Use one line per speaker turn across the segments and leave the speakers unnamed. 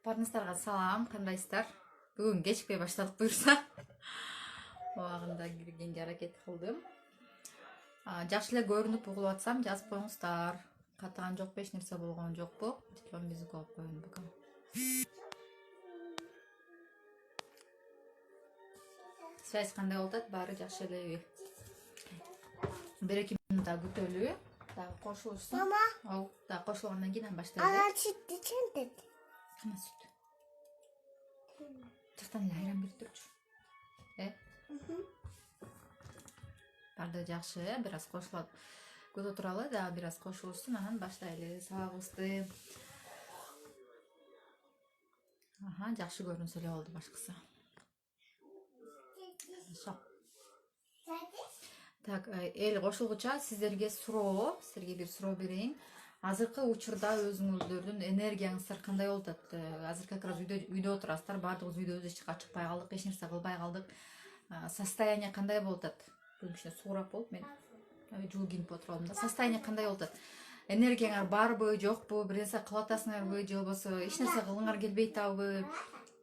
Баарыңыздарга салам, кандайсыздар? Бүгүн кечикпей баштадык буюрса. Убагында киргенге аракет кылдым. Жакшы эле көрүнүп угулуп атсам, жазып коюңуздар. Катаган жокпу, эч нерсе болгон жокпу? Телефон музыка коюп коеюн бүгүн. Связь кандай болуп атат? Баары жакшы элеби? 1-2 минут күтөлү. Дагы кошулушсун. Мама. Дагы кошулгандан кийин баштайлы.
Ана сүт ичем деди.
Кана сүт? Жактан эле айран берип турчу. Барды жакшы, бир аз кошулат. Күтө туралы, дагы бир аз кошулушсун, анан баштайлы сабагыбызды. Жакшы көрүнсө эле болду башкысы. Хорошо. Так, эл кошулгуча сиздерге бир суроо берейин. Азыркы учурда өзүңүздөрдүн энергияңыздар кандай болуп атат? Азыр как раз үйдө отурасыздар, баардыгыбыз үйдөбүз, эч жака чыкпай калдык, эч нерсе кылбай калдык. Состояние кандай болуп атат? Бүгүн кичине суураак болуп, мен жуу кийинип отуруп алдым да. Состояние кандай болуп атат? Энергияңар барбы, жокпу? Бир нерсе кылып атасыңарбы, же болбосо эч нерсе кылгыңар келбей атабы?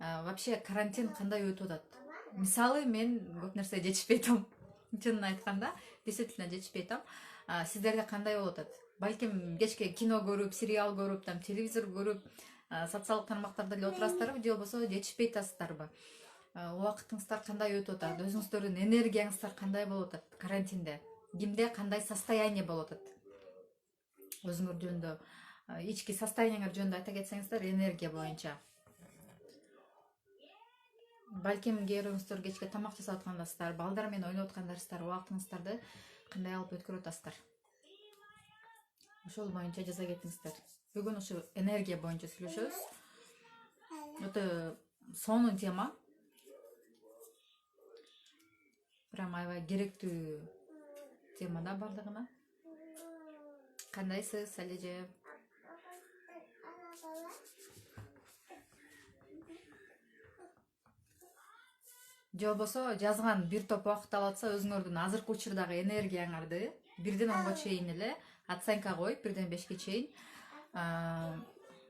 Вообще карантин кандай өтүп атат? Мисалы, мен көп нерсе жетишпей атам. Чынын айтканда, действительно жетишпей атам. Сиздерде кандай болуп атат? Балким кечке кино көрүп, сериал көрүп, телевизор көрүп, социалдык тармактарда эле отурасыздарбы, же болбосо жетишпей атасыздарбы? Убакытыңыздар кандай өтүп атат? Өзүңүздөрдүн энергияңыздар кандай болуп атат карантинде? Кимде кандай состояние болуп атат? Өзүңөр жөнүндө, ички состояниеңер жөнүндө айта кетсеңиздер, энергия боюнча. Балким кээбирөөңүздөр кечке тамак жасап аткандасыздар, балдар менен ойноп аткандарсыздар, убактыңыздарды кандай алып өткөрүп атасыздар? Ошол боюнча жаза кетиңиздер. Бүгүн ушу энергия боюнча сүйлөшөбүз. Өтө сонун тема. Прям аябай керектүү тема да бардыгына. Кандайсыз, Алеже? Же болбосо жазган бир топ убакыт алып атса, өзүңөрдүн азыркы учурдагы энергияңарды 1-ден 10-га чейин эле оценка коюп, 1-ден 5-ке чейин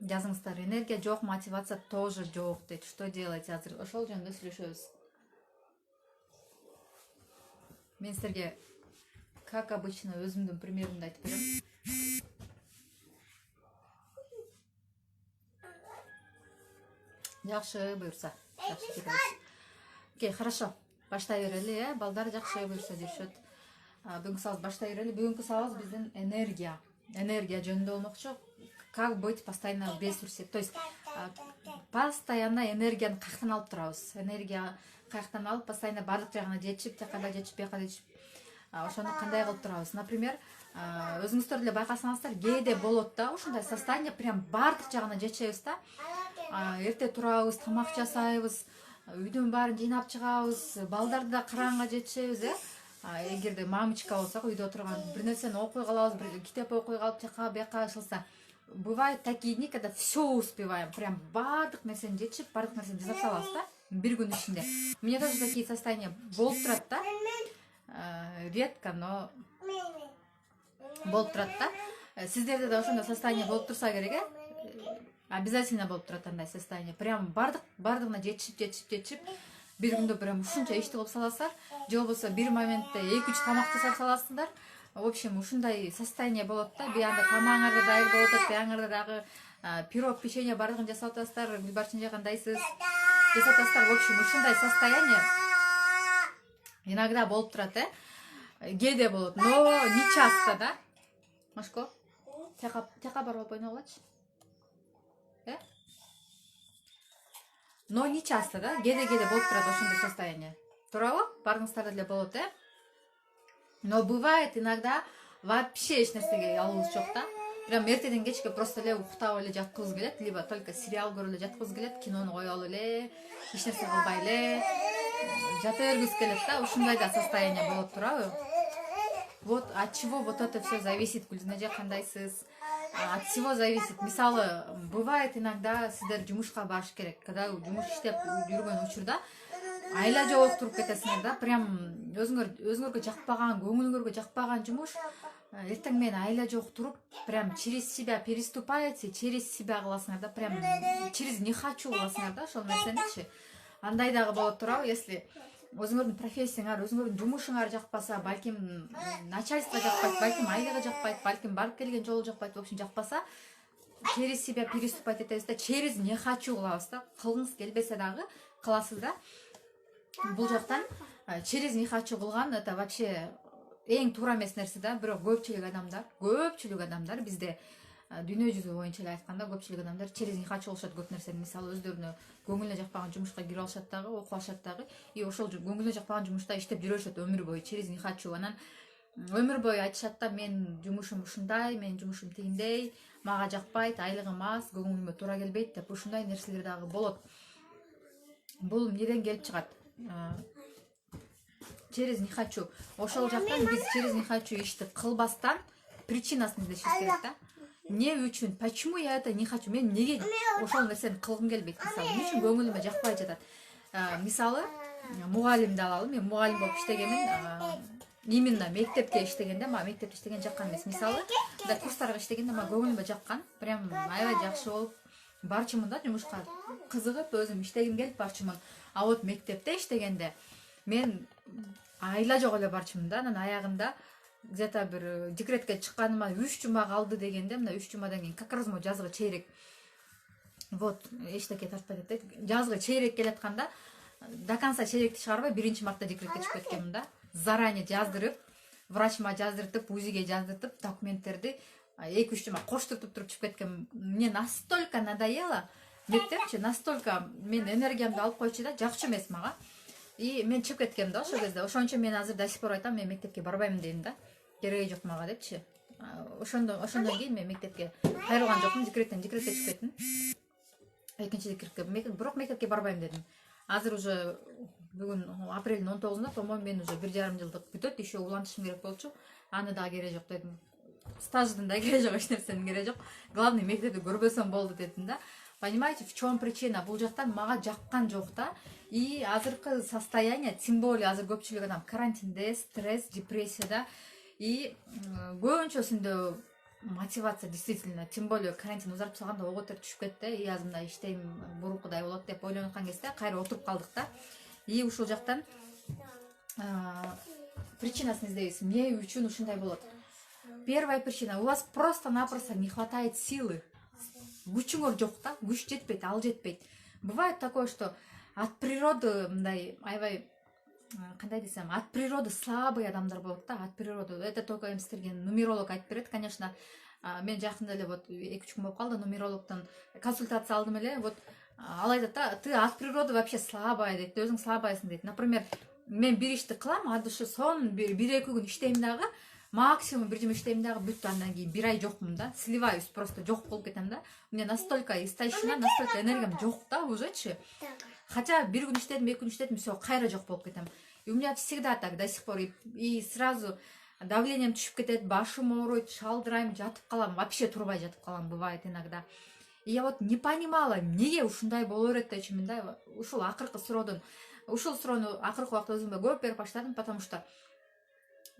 жазыңыздар. Энергия жок, мотивация тоже жок дейт. Что делать азыр? Ошол жөнүндө сүйлөшөбүз. Мен силерге, как обычно, өзүмдүн примеримди айтып берем. Жакшы буюрса, жакшы кетебиз. Окей, хорошо. Баштай берели, балдар, жакшы буюрса жүрүшөт. Бүгүнкү сабыз баштай берели. Бүгүнкү сабыз биздин энергия. Энергия жөнүндө болмокчу. Как быть постоянно в ресурсе. То есть постоянно энергияны каяктан алып турабыз. Энергия каяктан алып, постоянно бардык жагына жетишип, тияка жетишип, бияка жетишип. Ошону кандай кылып турабыз? Например, өзүңүздөр деле байкасаңыздар, кээде болот да, ушундай состояние прям бардык жагына жетишебиз да. Эрте турабыз, тамак жасайбыз, үйдүн баарын жыйнап чыгабыз, балдарды да караганга жетишебиз, Эгерде мамочка болсок, үйдө отурган бир нерсени окуй калабыз, бир китеп окуй калып, тияка бияка ышылса. Бывает такие дни, когда все успеваем, прям бардык нерсени жетишип, бардык нерсени жасап салабыз да, бир күн ичинде. У меня тоже такие состояния болуп турат да. Редко, но болуп турат да. Сиздерде да ошондой состояние болуп турса керек, обязательно болуп турат андай состояние. Прям бардыгына жетишип, бир күндө прям ушунча ишти кылып саласыздар, же болбосо бир моментте 2-3 тамак жасап саласыздар. В общем, ушундай состояние болот да. Биянда тамагыңар да дайыр болуп атат, биянгарда дагы пирог, печенье бардыгын жасап атасыздар, гүлбарчын жагандайсыз, жасап атасыздар. В общем, ушундай состояние иногда болуп турат, кээде болот, но не часто, да? Машко, тияка барып алып ойногулачы. Но не часто, да? Кээде болуп турат ошондой состояние. Туурабы? Баарыңыздарда деле болот, Но бывает иногда вообще эч нерсеге алыбыз жок да. Прям эртеден кечке просто эле уктап эле жаткыбыз келет, либо только сериал көрүп эле жаткыбыз келет, кинону коюп алып эле, эч нерсе кылбай эле жата бергибиз келет да. Ушундай да состояние болот турабы? Вот от чего вот это все зависит, Гүлнаже, кандайсыз? От всего зависит. Мисалы, бывает иногда сиздер жумушка барыш керек. Когда жумуш иштеп жүргөн учурда айла жок туруп кетесиңер да. Прям өзүңөргө жакпаган, көңүлүңөргө жакпаган жумуш эртең менен айла жок туруп прям через себя переступаете, через себя кыласыңар да, прям через не хочу кыласыңар да ошол нерсеничи. Андай дагы болот турабы, если өзүңөрдүн профессияңар, өзүңөрдүн жумушуңар жакпаса, балким начальство жакпайт, балким айлыгы жакпайт, балким барып келген жолу жакпайт, в общем жакпаса, через себя переступать этебиз да, через не хочу кылабыз да. Кылгыңыз келбесе дагы кыласыз да. Бул жактан через не хочу кылган это вообще эң туура эмес нерсе да. Бирок көпчүлүк адамдар бизде дүйнө жүзү боюнча эле айтканда көпчүлүк адамдар через не хочу кылышат көп нерсени. Мисалы өздөрүнө көңүлүнө жакпаган жумушка кирип алышат дагы, окуп алышат дагы, и ошол көңүлүнө жакпаган жумушта иштеп жүрө беришет өмүр бою через не хочу. Анан өмүр бою айтышат да, мен жумушум ушундай, менин жумушум тигиндей, мага жакпайт, айлыгым аз, көңүлүмө туура келбейт деп ушундай нерселер дагы болот. Бул эмнеден келип чыгат? Через не хочу. Ошол жактан биз через не хочу ишти кылбастан причинасын издешибиз керек да. Не үчүн? Почему я это не хочу? Мен неге ошол нерсени кылгым келбейт? Мисалы, эмне үчүн көңүлүмө жакпай жатат? Мисалы, мугалимди алалы. Мен мугалим болуп иштегенмин. Именно мектепте иштегенде, мага мектепте иштеген жаккан эмес. Мисалы, да курстарга иштегенде мага көңүлүмө жаккан, прям аябай жакшы болуп барчумун да, жумушка кызыгып өзүм иштегим келип барчумун. А вот мектепте иштегенде мен айла жок эле барчумун да. Анан аягында где-то бир декретке чыкканыма 3 жума калды дегенде, мына 3 жумадан кийин как раз жазгы чейрек. Вот, эчтеке тартпайт дейт. Жазгы чейрек келатканда до конца чейректи чыгарбай 1-мартта декретке чыгып кеткенмин да. Заранее жаздырып, врачыма жаздыртып, УЗИге жаздыртып, документтерди 2-3 жума коштуртуп туруп чыгып кеткем. Мне настолько надоело мектепчи, настолько мен энергиямды алып койчу да, жакчу эмес мага. И мен чыгып кеткем да ошол кезде. Ошончо мен азыр до сих пор айтам, мен мектепке барбайм дейм да. Кереги жок мага депчи. Ошондон кийин мен мектепке кайрылган жокмун, декреттен чыгып кеттим. Экинчи декретке, бирок мектепке барбайм дедим. Азыр уже бүгүн апрелдин 19-унда, по-моему, мен уже 1,5 жылдык бүтөт, еще улантышым керек болчу. Аны да кереги жок дедим. Стаждын да кереги жок, эч нерсенин кереги жок. Главный мектепти көрбөсөм болду дедим да. Понимаете, в чем причина? Бул жактан мага жаккан жок да. И азыркы состояние, тем более азыр көпчүлүк адам карантинде, стресс, депрессияда. И көбүнчөсүндө мотивация действительно, тем более карантин узартып салганда ого тер түшүп кетти. И азыр мындай иштейм, бурукудай болот деп ойлонуп аткан кезде кайра отуруп калдык да. И ушул жактан причинасын издейбиз. Эмне үчүн ушундай болот? Первая причина: у вас просто-напросто не хватает силы. Күчүңөр жок да, күч жетпейт, ал жетпейт. Бывает такое, что от природы мындай аябай, кандай десем, от природы слабый адамдар болот да, от природы. Это только эмстерге нумеролог айтып берет, конечно. Мен жакында эле вот 2-3 күн болуп калды, нумерологдон консультация алдым эле. Вот ал айтат да, ты от природы вообще слабая дейт, өзүң слабайсың дейт. Например, мен бир ишти кылам, ады ушу сонун 1-2 күн иштейм дагы, максимум 1 жума иштейм дагы, бүт, андан кийин 1 ай жокмун да, сливаюсь, просто жок болуп кетем да. У меня настолько истощена, настолько энергиям жок да ужечи. Хотя 1 күн иштедим, 2 күн иштедим, все, кайра жок болуп кетем. И у меня всегда так до сих пор. И сразу давлением түшүп кетет, башым ооруйт, шалдырайм, жатып калам, вообще турбай жатып калам, бывает иногда. И я вот не понимала, эмнеге ушундай боло берет дечимин да. Ушул акыркы суроодон, ушул суроону акыркы убакта өзүмө көп берип баштадым, потому что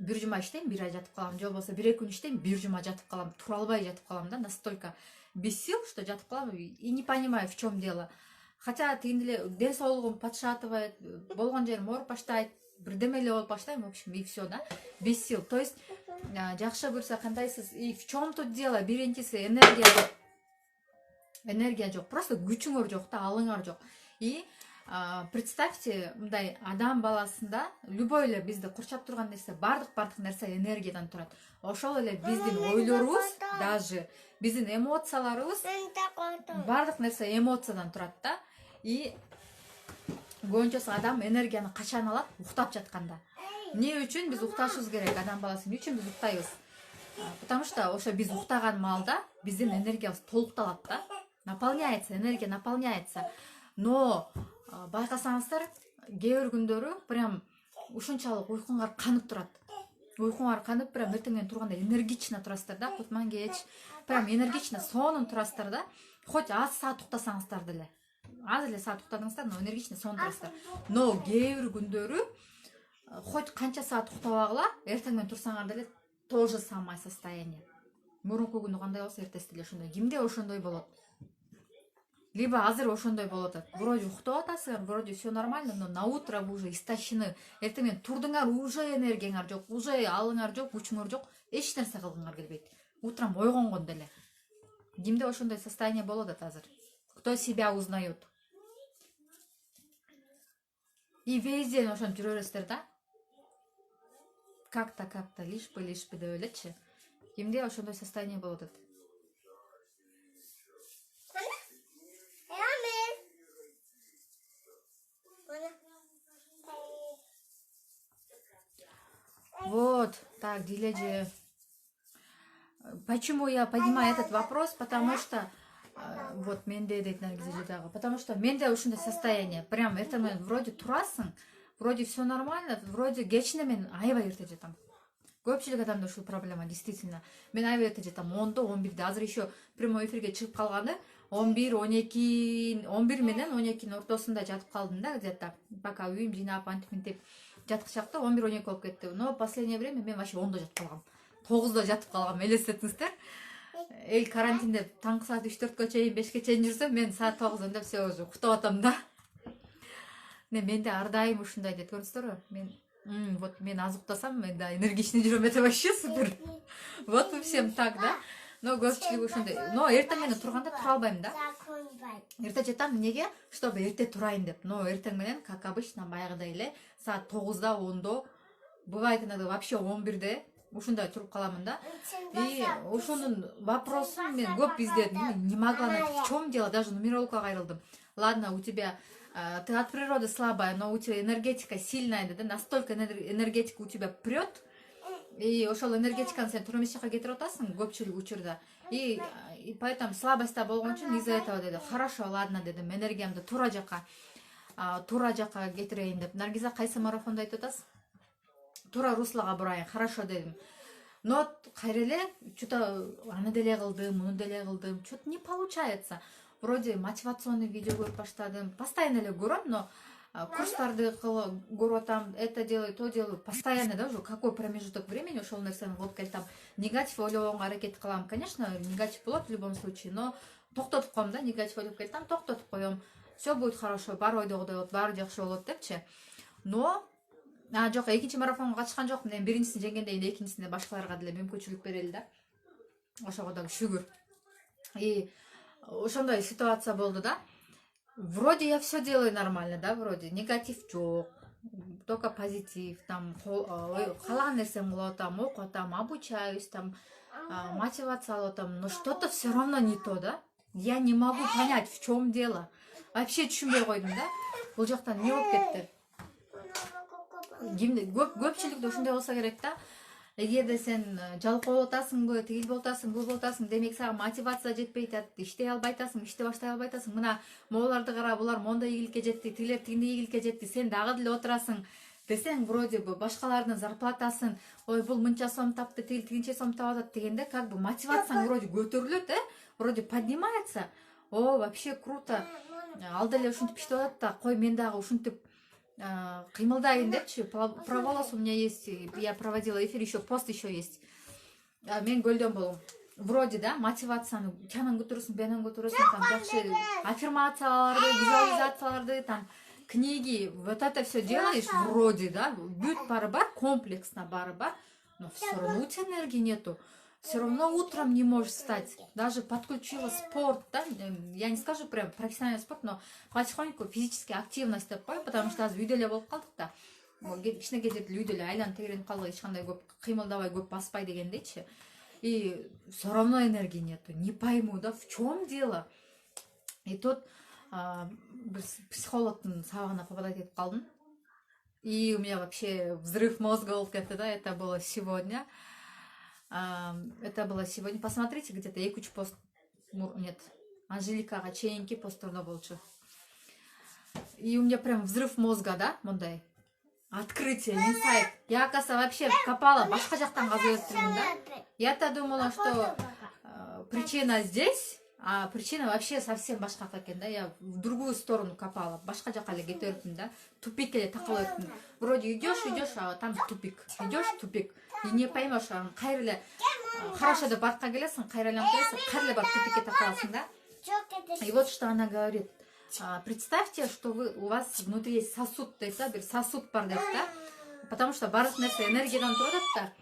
1 жума иштейм, 1 ай жатып калам, же болбосо 1-2 күн иштейм, 1 жума жатып калам, тура албай жатып калам да, настолько без сил, что жатып калам и не понимаю, в чем дело. Хотя тигинде эле ден соолугум подшатывает, болгон жерим ооруп баштайт, бирдеме эле болуп баштайм, в общем, и все, да, без сил. То есть жакшы көрсө кандайсыз, и в чем тут дело? Биринчиси энергия жок, просто күчүңөр жок да, алыңар жок. И представьте, мындай адам баласында любой эле бизди курчап турган нерсе, бардык нерсе энергиядан турат. Ошол эле биздин ойлорубуз, даже биздин эмоцияларыбыз, бардык нерсе эмоциядан турат да. И көбүнчөсү адам энергияны качан алат? Уктап жатканда. Эмне үчүн биз укташыбыз керек, адам баласы? Эмне үчүн биз уктайбыз? Потому что ошо биз уктаган маалда биздин энергиябыз толукталат да. Наполняется, энергия наполняется. Но байкасаңыздар, кээ бир күндөрү прям ушунчалык уйкуңар канып турат. Уйкуңар канып, прям эртеңден турганда энергично турасыздар да, кутман кеч. Прям энергично сонун турасыздар да. Хоть аз саат уктасаңыздар деле. Аз эле саат уктадыңыздар, но энергично сонун турасыздар. Но кээ бир күндөрү хоть канча саат уктабагыла, эртеңден турсаңар деле то же самое состояние. Мурунку күнү кандай болсо эртеси деле ошондой. Кимде ошондой болот? Либо азыр ошондой болот. Вроде уктап атасыңар, вроде все нормально, но на утро вы уже истощены. Эртең менен турдуңар, уже энергияңар жок, уже алыңар жок, күчүңөр жок, эч нерсе кылгыңар келбейт. Утром ойгонгон деле. Кимде ошондой состояние болот азыр? Кто себя узнает? И весь день ошентип жүрө бересиздер да? Как-то, лишь бы деп элечи. Кимде ошондой состояние болот? Вот, так, Диледжи. Почему я поднимаю этот вопрос? Потому что вот менде дейт Наргиза жедагы. Потому что менде ушундай состояние. Прям это вроде турасың, вроде все нормально, вроде кечине мен аябай эрте жатам. Көпчүлүк адамда ушул проблема действительно. Мен аябай эрте жатам. 10-то, 11-де. Азыр еще прямой эфирге чыгып калганы 11, 12, 11 менен 12-нин ортосунда жатып калдым да, где-то. Пока үйүм жыйнап антип мынтип жаткычакта 11-12 болуп кетти. Но последнее время мен вообще 10-да жатып калгам. 9-да жатып калгам, элестетиңиздер. Эл карантинде таңкы саат 3-4кө чейин, 5ке чейин жүрсөм, мен саат 9-да все уже уктап атам да. Менде ар дайым ушундай дейт, көрдүңүздөрбү? Вот мен аз уктасам, мен да энергичный жүрөм, это вообще супер. Вот вы всем так, да? Но көпчүлүк ушундай. Но эртең менен турганда тура албайм да. Эрте жатам, эмнеге? Чтобы эрте турайын деп. Но эртең менен, как обычно, баягыдай эле саат 9-да, 10-до, бывает иногда вообще 11-де ушундай туруп каламын да. И ошонун вопросун мен көп издедим. Не могла найти. В чем дело? Даже нумерологка кайрылдым. Ладно, у тебя ты от природы слабая, но у тебя энергетика сильная, да? Настолько энергетика у тебя прет. И ошол энергетиканы сен туура эмес жака кетирип атасың көпчүлүк учурда. И поэтому слабость болгон үчүн из-за этого деди. Хорошо, ладно дедим. Энергиямды туура жака кетирейин деп. Наргиза кайсы марафондо айтып атасыз? Тура руслага бурайын. Хорошо дедим. Но кайреле что-то аны деле кылдым, муну деле кылдым. Что-то не получается. Вроде мотивационный видео көрүп баштадым. Постоянно эле көрөм, но курстарды көрүп атам, это делаю, то делаю. Постоянно, да, уже какой промежуток времени ошол нерсени кылып келатам. Негатив ойлогонго аракет кылам. Конечно, негатив болот в любом случае, но токтотуп коем, да, негатив ойлоп келатам, токтотуп коем. Все будет хорошо, баары ойдогудай болот, баары жакшы болот депчи. Но жок, экинчи марафонго катышкан жокмун. Эми биринчисин жеңгенден кийин экинчисинде башкаларга деле мүмкүнчүлүк берели да. Ошого дагы шүгүр. И ошондой ситуация болду да. Вроде я все делаю нормально, да, вроде негатив жок, только позитив, там каалаган нерсемди кылып атам, окуп атам, обучаюсь, там мотивация алып атам, но что-то все равно не то, да. Я не могу понять, в чем дело. Вообще түшүнбөй койдум да. Бул жактан эмне болуп кетти? Көпчүлүктө ушундай болсо керек да. Эгерде сен жалкоо болуп атасыңбы, тигил болуп атасың, бул болуп атасың, демек сага мотивация жетпей атат, иштей албай атасың, ишти баштай албай атасың. Мына могуларды кара, булар мондай ийгиликке жетти, тигилер тигиндей ийгиликке жетти, сен дагы деле отурасың десең, вроде бы башкалардын зарплатасын, ой бул мынча сом тапты, тигил тигинче сом таап атат дегенде, как бы мотивацияң вроде көтөрүлөт, вроде поднимается. О, вообще круто. Ал деле ушинтип иштеп атат да, кой мен дагы ушинтип кыймылдайын депчи. Про волос у меня есть, я проводила эфир, еще пост еще есть. Мен көлдөн болом. Вроде, да, мотивацияны чанан көтөрөсүң, бенен көтөрөсүң, там жакшы аффирмацияларды, визуализацияларды, там книги, вот это все делаешь, вроде, да, бүт бары бар, комплексно бары бар, но все равно у тебя энергии нету. Все равно утром не можешь встать. Даже подключила спорт, да, я не скажу прям профессиональный спорт, но потихоньку физическая активность деп коем, потому что аз үйдө эле болуп калдык да. Кичине кездерде үйдө эле айланып тегеренип калдык, эч кандай көп кыймылдабай, көп баспай дегендейчи. И все равно энергии нету. Не пойму, да, в чем дело. И тут психологтун сабагына попадать этип калдым. И у меня вообще взрыв мозга болуп кетти, да, это было сегодня. Это было сегодня. Посмотрите, где-то 2-3 пост. Нет, Анжеликага чейинки посттарда болчу. И у меня прям взрыв мозга, да, мындай. Открытие, инсайт. Я, оказывается, вообще копала, башка жактан казып өттүрмүн, да. Я-то думала, что причина здесь, а причина вообще совсем башка экен, да. Я в другую сторону копала, башка жака эле кете бериптим, да. Тупик эле такылып өттүм. Вроде идешь, а там тупик. Идешь, тупик. И не поймешь, кайра эле хорошо деп артка келесиң, кайра эле келесиң, кайра эле барып тупикке такаласың, да? И вот что она говорит. Представьте, что у вас внутри есть сосуд, дейт да, бир сосуд бар дейт да. Потому что барлык нерсе энергиядан турат да.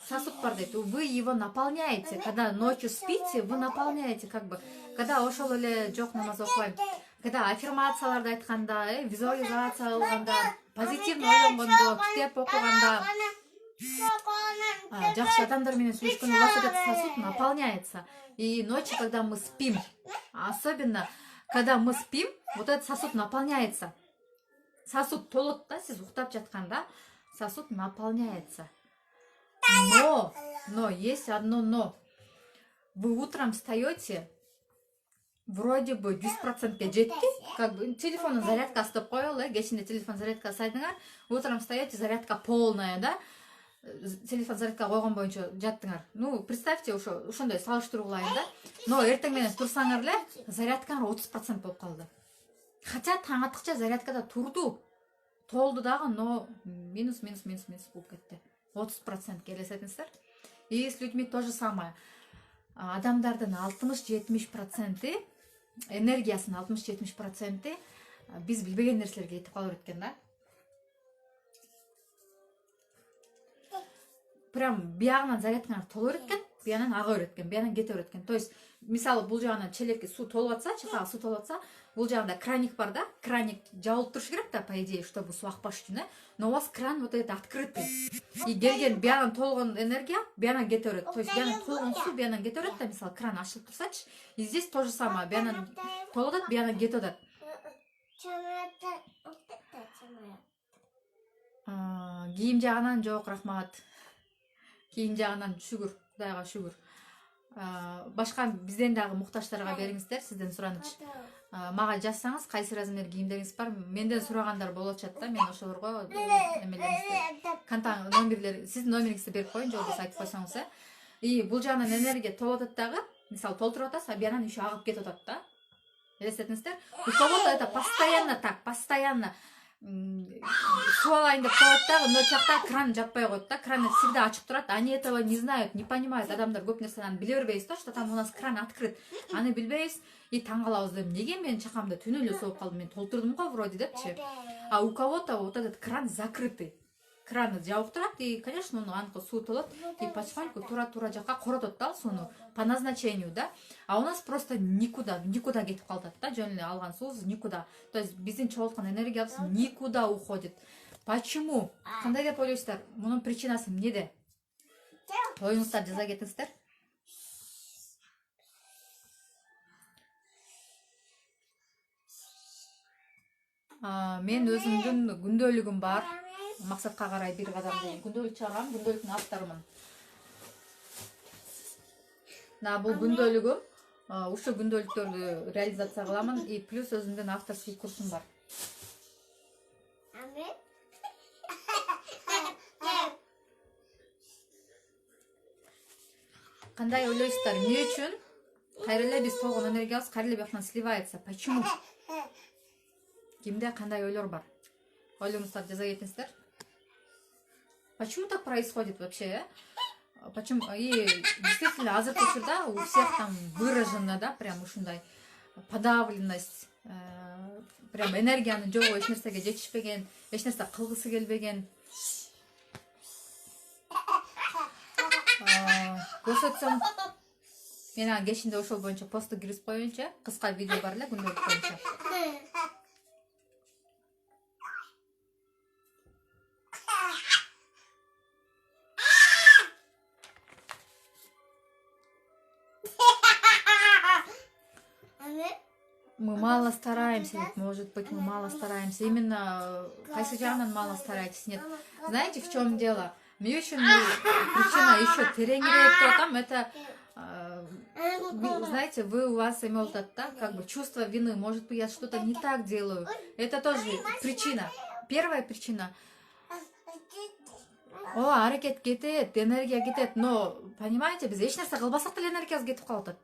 Сосуд бар дейт. Вы его наполняете. Когда ночью спите, вы наполняете как бы. Когда ошол эле жок намаз окуйм, когда аффирмацияларды айтканда, визуализация кылганда, позитивный ойлонгондо, китеп окуганда, жакшы адамдар менен сүйлөшкөндө у вас этот сосуд наполняется. И ночью, когда мы спим, особенно когда мы спим, вот этот сосуд наполняется. Сосуд толот да, сиз уктап жатканда, сосуд наполняется. Но есть одно но. Вы утром встаете, вроде бы 100%-ке жетти, как бы телефонун зарядкасы деп коелу, кечинде телефон зарядкасы сайдыңар, утром встаете, зарядка полная, да? Телефон зарядка койгон боюнча жаттыңар. Ну, представьте, ошондой салыштыруу кылайын да. Но эртең менен турсаңар эле, зарядкаңар 30% болуп калды. Хотя таң атыкча зарядкада турду. Толду дагы, но минус болуп кетти. 30% келесетиңиздер. И с людьми то же самое. Адамдардын 60-70% энергиясынын 60-70% биз билбеген нерселерге кетип калып экен да. Прям биягынан зарядкаңар толо экен, биягынан ага экен, биягынан кете экен. То есть, мисалы бул жагынан челекке суу толуп атса, чакага суу толуп атса, бул жагында краник бар да, краник жабылып туруш керек да, по идее, чтобы суу акпаш үчүн, но у вас кран вот этот открытый. И келген биягынан толгон энергия биягынан кете берет. То есть, биягынан толгон суу биягынан кете берет да, мисалы кран ачылып турсачы, и здесь то же самое, биягынан толуп атат, биягынан кетип атат. Кийим жагынан жок, рахмат. Кийим жагынан шүгүр, Кудайга шүгүр. Башка бизден дагы муктаждарга бериңиздер, сизден суранычы. Мага жазсаңыз, кайсы размер кийимдериңиз бар, менден сурагандар болуп атат да, мен ошолорго эмелериңизди, контакт номерлер, сиздин номериңизди берип коеюн, же болбосо айтып койсоңуз, И бул жагынан энергия толуп атат дагы, мисалы толтуруп атасыз, а биянан еще агып кетип атат да. Элестетиңиздер? У кого-то это постоянно так, постоянно суу алайын деп коет дагы, но чакта кран жаппай коет да, кран всегда ачык турат. Они этого не знают, не понимают. Адамдар көп нерсени биле бербейбиз да, что там у нас кран открыт. Аны билбейбиз и таң калабыз деп, неге менин чакамда түнү эле сууп калды, мен толтурдум го вроде депчи. А у кого-то вот этот кран закрытый. Краны жабык турат и, конечно, аныкы суу толот и потихоньку тура жакка коротот да сууну по назначению, да. А у нас просто никуда кетип калат да, жөн эле алган суубуз никуда. То есть биздин чогулткан энергиябыз никуда уходит. Почему? Кандай деп ойлойсуздар? Мунун причинасы эмнеде? Оюңуздар жаза кетиңиздер. Мен өзүмдүн күндөлүгүм бар. Максатка карай бир кадам дейм. Күндөлүк чыгарам, күндөлүктүн авторумун. Бул күндөлүгүм, ушул күндөлүктөрдү реализация кыламын и плюс өзүмдүн авторский курсум бар. Кандай ойлойсуздар? Эмне үчүн кайра эле биз толгон энергиябыз кайра эле бияктан сливается? Почему? Кимде кандай ойлор бар? Ойлоңуздар жаза кетиңиздер. Почему так происходит вообще? Почему? И действительно, азыркы учурда у всех там выражена, да, прям ушундай подавленность, прям энергиянын жогу, эч нерсеге жетишпеген, эч нерсе кылгысы келбеген. Көрсөтсөм, мен кечинде ошол боюнча постты киргизип коеюнчу, кыска видео бар эле күндөлүк боюнча. Мы мало стараемся, может быть, мы мало стараемся. Именно кайсы жагынан мало стараетесь? Нет. Знаете, в чем дело? Мне очень причина еще тереңирээк туруп атам. Это, знаете, у вас да, как бы чувство вины. Может быть, я что-то не так делаю. Это тоже причина. Первая причина. Аракет кетет, энергия кетет. Но, понимаете, биз эч нерсе кылбасак деле энергиябыз кетип калып атат.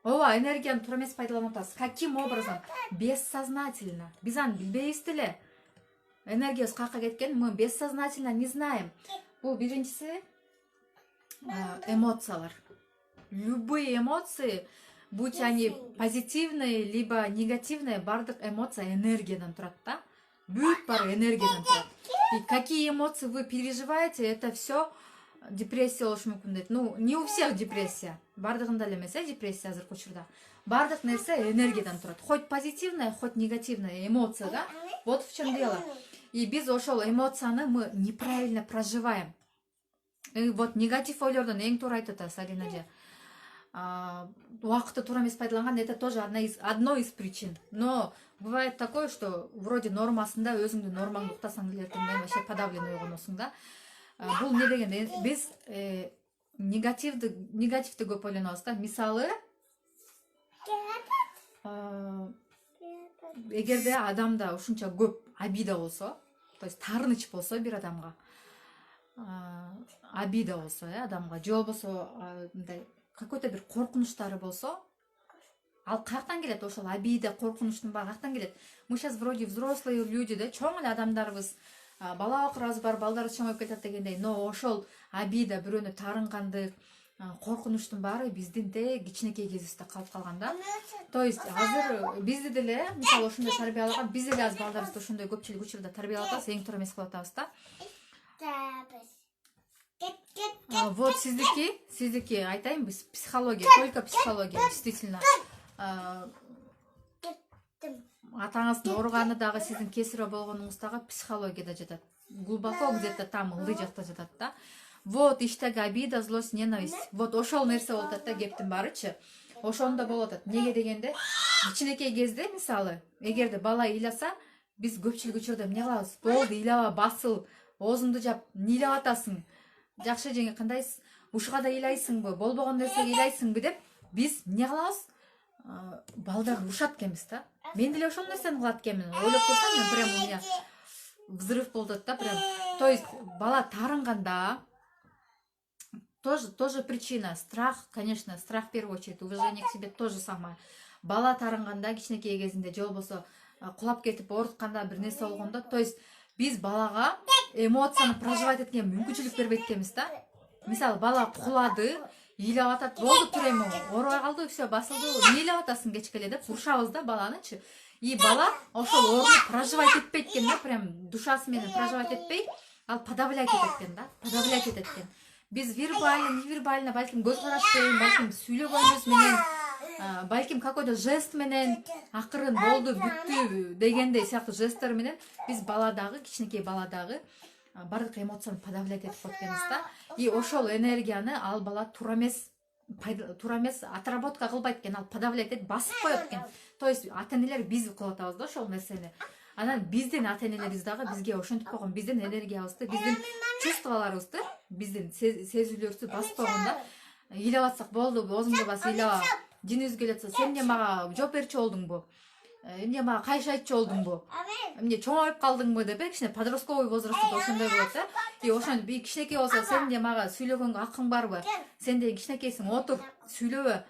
Энергияны туура эмес пайдаланып атабыз. Каким образом? Бессознательно. Биз аны билбейбиз деле. Энергиябыз каяка кеткенин мы бессознательно не знаем. Бул биринчиси эмоциялар. Любые эмоции, будь они позитивные либо негативные, бардык эмоция энергиядан турат да. Бүт бары энергиядан турат. И какие эмоции вы переживаете, это все депрессия болушу мүмкүн дейт. Ну, не у всех депрессия. Бардыгында эле эмес, депрессия азыркы учурда. Бардык нерсе энергиядан турат. Хоть позитивная, хоть негативная эмоция, да? Вот в чем дело. И биз ошол эмоцияны мы неправильно проживаем. И вот негатив ойлордон эң туура айтып атасыз, Алина эже. Убакытты туура эмес пайдаланган, это тоже одно из причин. Но бывает такое, что вроде нормасында өзүңдүн нормаңды уктасаң деле эртең вообще подавленный ойгоносуң да. Бул не дегенде биз негативди көп ойлонобуз да. Мисалы, эгерде адамда ушунча көп обида болсо, то есть таарыныч болсо бир адамга, обида болсо, адамга, же болбосо мындай какой-то бир коркунучтары болсо, ал каяктан келет? Ошол обида, коркунучтун баары каяктан келет? Мы сейчас вроде взрослые люди, да, чоң эле адамдарбыз, бала окурабыз бар, балдарыбыз чоңоюп кетет дегендей, но ошол обида, бирөөнү таарынгандык, коркунучтун баары биздин кичинекей кезибизде калып калган да. То есть азыр бизди деле мисалы ошондой тарбиялаган, биз деле азыр балдарыбызды ошондой көпчүлүк учурда тарбиялап атабыз, эң туура эмес кылып атабыз да. Вот сиздики айтайын, психология, только психология, действительно. Атаңыздын ооруганы дагы сиздин кесире болгонуңуз дагы психологияда жатат. Глубоко где-то там ылдый жакта жатат да. Вот иштеги обида, злость, ненависть. Вот ошол нерсе болуп атат да, кептин баарычы. Ошондо болуп атат. Неге дегенде, кичинекей кезде мисалы, эгерде бала ыйласа, биз көпчүлүк учурда эмне кылабыз? Болду, ыйлаба, басыл, оозуңду жап, эмне ыйлап атасың? Жакшы жеңе, кандайсыз? Ушуга да ыйлайсыңбы? Болбогон нерсеге ыйлайсыңбы деп биз эмне кылабыз? Балдар урушат экенбиз да. Мен деле ошол нерсени кылат экенмин. Ойлоп көрсөм, мен прям у меня взрыв болот да, прям. То есть бала таарынганда тоже причина. Страх, конечно, страх в первую очередь. Уважение к себе тоже самое. Бала таарынганда кичинекей кезинде же болбосо кулап кетип оорутканда, бир нерсе болгондо, то есть биз балага эмоцияны проживать эткен мүмкүнчүлүк бербейт экенбиз да. Мисалы, бала кулады, ыйлап атат, болду тур эми, оорубай калды, все, басылды, эмне ыйлап атасың кечке эле деп урушабыз да баланычы. И бала ошол ооруну проживать этпейт экен да, прям душасы менен проживать этпей, ал подавлять этет экен да, подавлять этет экен. Биз вербально, невербально, балким көз караш менен, балким сүйлөгөнүбүз менен, балким какой-то жест менен, акырын болду, бүттү дегендей сыяктуу жесттер менен биз баладагы, кичинекей баладагы бардык эмоцияны подавлять этип коет экенбиз да. И ошол энергияны ал бала туура эмес отработка кылбайт экен, ал подавлять этип басып коет экен. То есть ата-энелер биз кылып атабыз да ошол нерсени. Анан биздин ата-энелерибиз дагы бизге ошентип койгон, биздин энергиябызды, биздин чувстволорубузду, биздин сезүүлөрүбүздү басып койгондо, ыйлап атсак болду, оозуңду бас ыйлаба, жинибиз келет, сен эмне мага жооп берчү болдуңбу? Эмне мага кайшы айтчу болдуңбу? Эмне чоңоюп калдыңбы деп, кичине подростковый возрастта ошондой болот да. И ошондо бир кичинекей болсо, сен эмне мага сүйлөгөнгө акың барбы? Сен деген кичинекейсиң, отур, сүйлөбө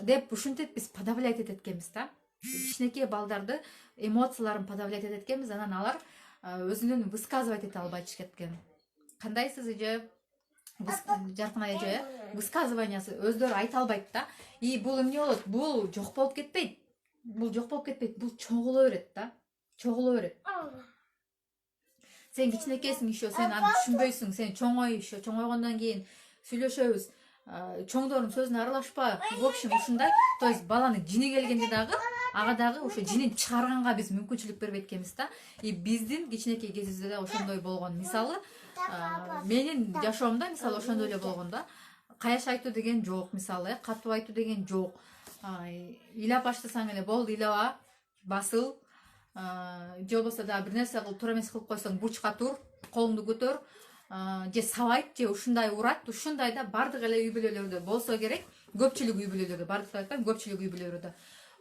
деп ушинтип биз подавлять этет экенбиз да. Кичинекей балдарды эмоцияларын подавлять этет экенбиз, анан алар өзүнүн высказывать эте албай чыгат экен. Кандайсыз эже? Жаркын эже, высказываниясы өздөрү айта албайт да. И бул эмне болот? Бул жок болуп кетпейт. Бул чоңголо берет да. Чоңголо берет. Сен кичинекейсиң еще, сен аны түшүнбөйсүң, сен чоңой еще, чоңойгондон кийин сүйлөшөбүз. Чоңдордун сөзүнө аралашпа. В общем, ушундай. То есть баланын жини келгенде дагы, ага дагы ошо жинин чыгарганга биз мүмкүнчүлүк бербейт экенбиз да. И биздин кичинекей кезибизде да ошондой болгон. Мисалы, менин жашоомдо мисалы ошондой эле болгон да. Каяш айтуу деген жок, мисалы, катуу айтуу деген жок. Ыйлап баштасаң эле болду, ыйлаба, басыл. Же болбосо да бир нерсе кылып туура эмес кылып койсоң, бурчка тур, колуңду көтөр, же сабайт, же ушундай урат, ушундай да бардык эле үй бүлөлөрдө болсо керек. Көпчүлүк үй бүлөлөрдө, бардык айтпайм, көпчүлүк үй бүлөлөрдө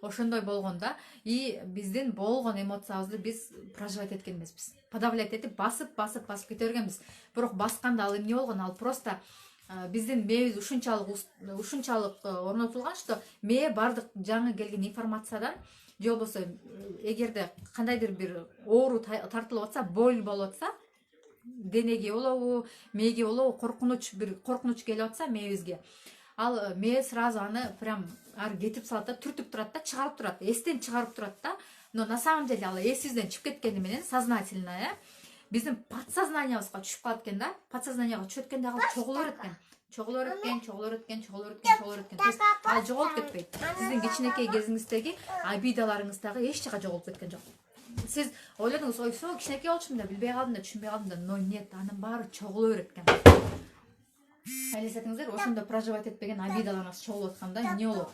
ошондой болгон да. И биздин болгон эмоциябызды биз проживать эткен эмеспиз. Подавлять этип, басып кете бергенбиз. Бирок басканда ал эмне болгон? Ал просто биздин мээбиз ушунчалык орнотулган, что мээ бардык жаңы келген информациядан, же болбосо эгерде кандайдыр бир оору тартылып атса, боль болуп атса, денеге болобу, мээге болобу бир коркунуч келип атса мээбизге, ал мээ сразу аны прям ары кетип салат да, түртүп турат да, чыгарып турат, эстен чыгарып турат да. Но на самом деле ал эсибизден чыгып кеткени менен сознательно биздин подсознаниябызга түшүп калат экен да. Подсознанияга түшөт экен дагы чогулуп экен. То есть ал жоголуп кетпейт. Сиздин кичинекей кезиңиздеги обидаларыңыздагы эч жака жоголуп кеткен жок. Сиз ойлодуңуз, ой, все, кичинекей болчумун да, билбей калдым да, түшүнбөй калдым да. Но нет, анын баары чогулуп экен. Элестетиңиздер, ошондо проживать этпеген обидаларыңыз чогулуп атканда эмне болот?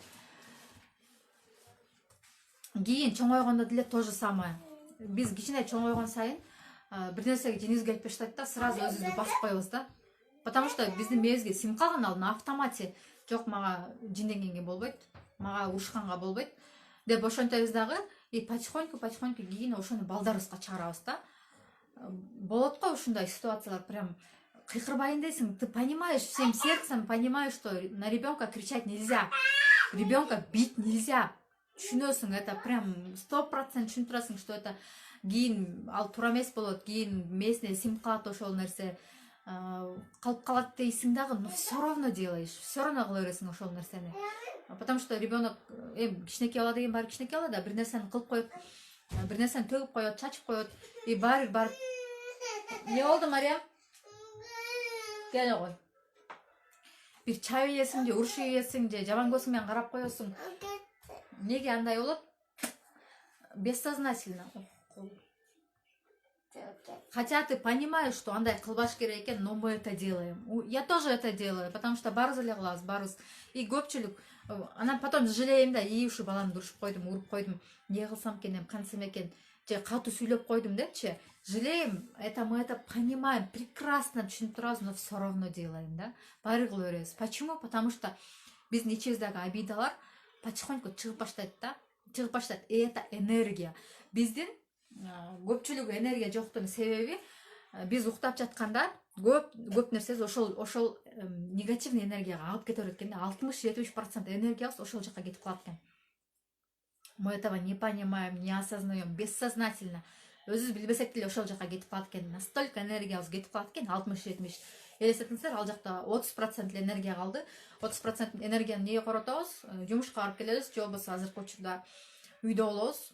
Кийин чоңойгондо деле то же самое. Биз кичине чоңойгон сайын бир нерсеге жинибиз келип баштайт да, сразу өзүбүздү басып коебуз да. Потому что биздин мээбизге сиңип калган ал на автомате. Жок, мага жинденгенге болбойт, мага урушканга болбойт деп ошентебиз дагы, и потихоньку кийин ошону балдарыбызга чыгарабыз да. Болот го ушундай ситуациялар, прям кыйкырбайын дейсиң, ты понимаешь, всем сердцем понимаешь, что на ребенка кричать нельзя, ребенка бить нельзя. Түшүнөсүң, это прям 100% түшүнүп турасың, что это кийин ал туура эмес болот, кийин мээсине сиңип калат ошол нерсе, калып калат дейсиң дагы, но все равно делаешь, все равно кыла бересиң ошол нерсени. Потому что ребенок кичинекей бала деген баары кичинекей бала да, бир нерсени кылып коюп, бир нерсени төгүп коет, чачып коет, и баары барып. Не болду, Мария? Келе кой. Бир чай ийесиң же урушуп ийесиң же жаман көзүң менен карап коесуң. Неге андай болот? Бессознательно. Хотя ты понимаешь, что андай кылбаш керек экен, но мы это делаем. Я тоже это делаю, потому что баарыбыз эле кылабыз, баарыбыз. И көпчүлүк. Анан потом жалеем да, ушу баланы урушуп койдум, уруп койдум. Не кылсам экен, кантсам экен, же катуу сүйлөп койдум депчи. Жалеем, это мы это понимаем, прекрасно түшүнүп турабыз, но все равно делаем, да? Баары кыла беребиз. Почему? Потому что биздин ичибиздеги обидалар потихоньку чыгып баштайт да, чыгып баштайт. И это энергия. Биздин көпчүлүк энергия жоктугунун себеби, биз уктап жатканда көп нерсебиз ошол негативный энергияга алып кете берет экен да. 60-70% энергиябыз ошол жака кетип калат экен. Мы этого не понимаем, не осознаем, бессознательно. Өзүбүз билбесек деле ошол жака кетип калат экен. Настолько энергиябыз кетип калат экен, 60-70. Элестетиңиздер, ал жакта 30% энергия калды. 30% энергияны эмнеге коротобуз? Жумушка барып келебиз, же болбосо азыркы учурда үйдө болобуз.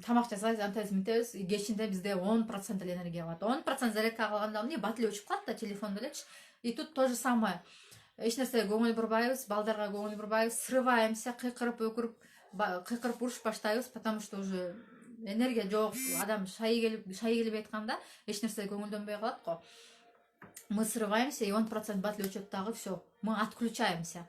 Тамак жасайбыз, антебиз мынтебиз, кечинде бизде 10% эле энергия калат. 10% зарядка калганда эмне, батиле өчүп калат да, телефон делечи. И тут то же самое. Эч нерсеге көңүл бурбайбыз, балдарга көңүл бурбайбыз, срываемся, кыйкырып уруш баштайбыз, потому что уже энергия жок, адам шайы келбей атканда эч нерсеге көңүлдөнбөй калат го. Мы срываемся, и 10% батиле өчөт дагы, все, мы отключаемся.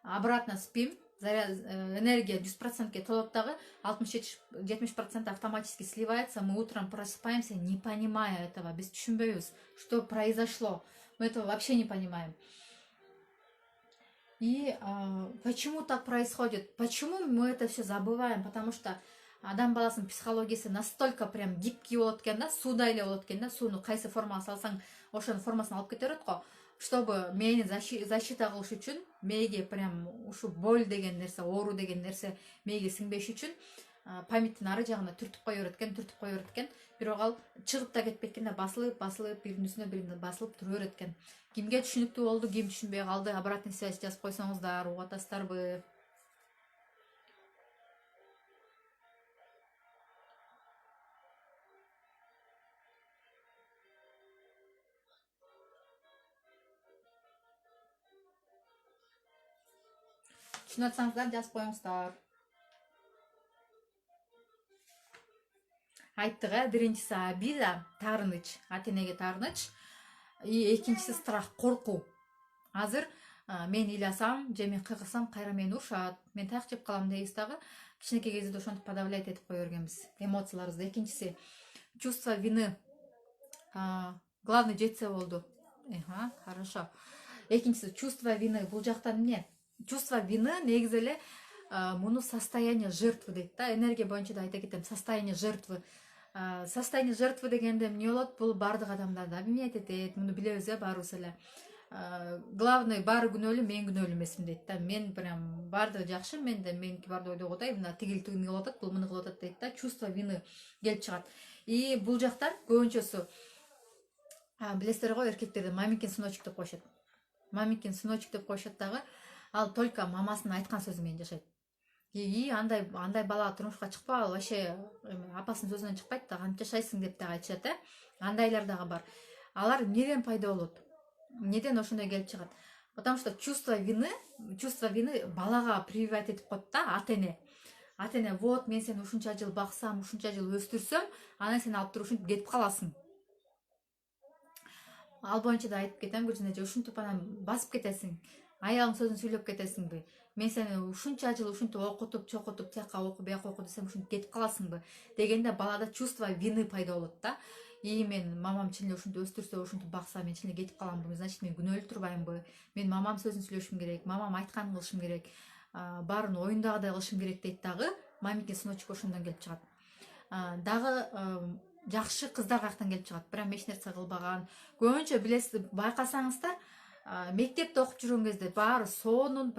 Обратно спим. Энергия 100% толот дагы, 60-70% автоматически сливается. Мы утром просыпаемся, не понимая этого, без түшүнбөйбүз, что произошло. Мы этого вообще не понимаем. И почему так происходит? Почему мы это все забываем? Потому что адам баласынын психологиясы настолько прям гибкий болот экен да, суудай эле болот экен да, сууну кайсы формага салсаң ошонун формасын алып кете берет го. Чтобы мени защита кылыш үчүн, мээге прям ушу боль деген нерсе, оору деген нерсе мээге сиңбеш үчүн памяттин ары жагына түртүп кое берет экен. Бирок ал чыгып да кетпейт экен да, басылып, биринин үстүнө бирине басылып тура берет экен. Кимге түшүнүктүү болду, ким түшүнбөй калды, обратный связь жазып койсоңуздар, угуп атасыздарбы? Түшүнүп атсаңыздар, жазып коюңуздар. Айттык, биринчиси обида, таарыныч, ата энеге таарыныч, и экинчиси страх, коркуу. Азыр мен ыйласам же мен кыйкырсам кайра мени урушат, мен таяк жеп калам дейбиз дагы. Кичинекей кезде ошентип подавлять этип кое бергенбиз эмоцияларыбызды. Экинчиси чувство вины. Главный жетсе болду. Хорошо. Экинчиси чувство вины. Бул жактан эмне? Чувство вины негизи эле муну состояние жертвы дейт да. Энергия боюнча да айта кетем, состояние жертвы. Состояние жертвы дегенде эмне болот? Бул бардык адамдарда эмнет этет, муну билебиз баарыбыз эле. Главный баары күнөөлүү, мен күнөөлүү эмесмин дейт да. Мен прям бардыгы жакшы, менде меники барды ойдогу атай, мына тигил тигини кылып атат, бул муну кылып атат дейт да. Чувство вины келип чыгат. И бул жактан көбүнчөсү Билесиздер го, эркектерде мамикин сыночек деп коюшат. Мамикин сыночек деп коюшат дагы. Ал только мамасынын айткан сөзү менен жашайт. И андай бала турмушка чыкпагыл, вообще апасынын сөзүнөн чыкпайт да, кантип жашайсың деп дагы айтышат, Андайлар дагы бар. Алар эмнеден пайда болот? Неден ошондой келип чыгат? Потому что чувство вины балага прививать этип коет да, ата-эне, вот мен сени ушунча жыл баксам, ушунча жыл өстүрсөм, анан сен алып туруп ушинтип кетип каласың. Ал боюнча да айтып кетем, Гүлжин эже, ушинтип анан басып кетесиң. Аялың сөзүн сүйлөп кетесиңби? Мен сени ушунча жыл ушинтип окутуп, чокутуп, тияка оку, бияка оку десем ушинтип кетип каласыңбы? Дегенде балада чувство вины пайда болот да. И мен мамам чын эле ушинтип өстүрсө, ушинтип бакса, мен чын эле кетип каламбы? Значит, мен күнөөлүү турбаймынбы? Мен мамам сөзүн сүйлөшүм керек, мамам айтканын кылышым керек. Баарын оюндагыдай кылышым керек дейт дагы. Мамикин сыночек ошондон келип чыгат. Дагы жакшы кыздар каяктан келип чыгат, прям эч нерсе кылбаган. Көбүнчө билесиз, байкасаңыздар, мектепте окуп жүргөн кезде баары сонун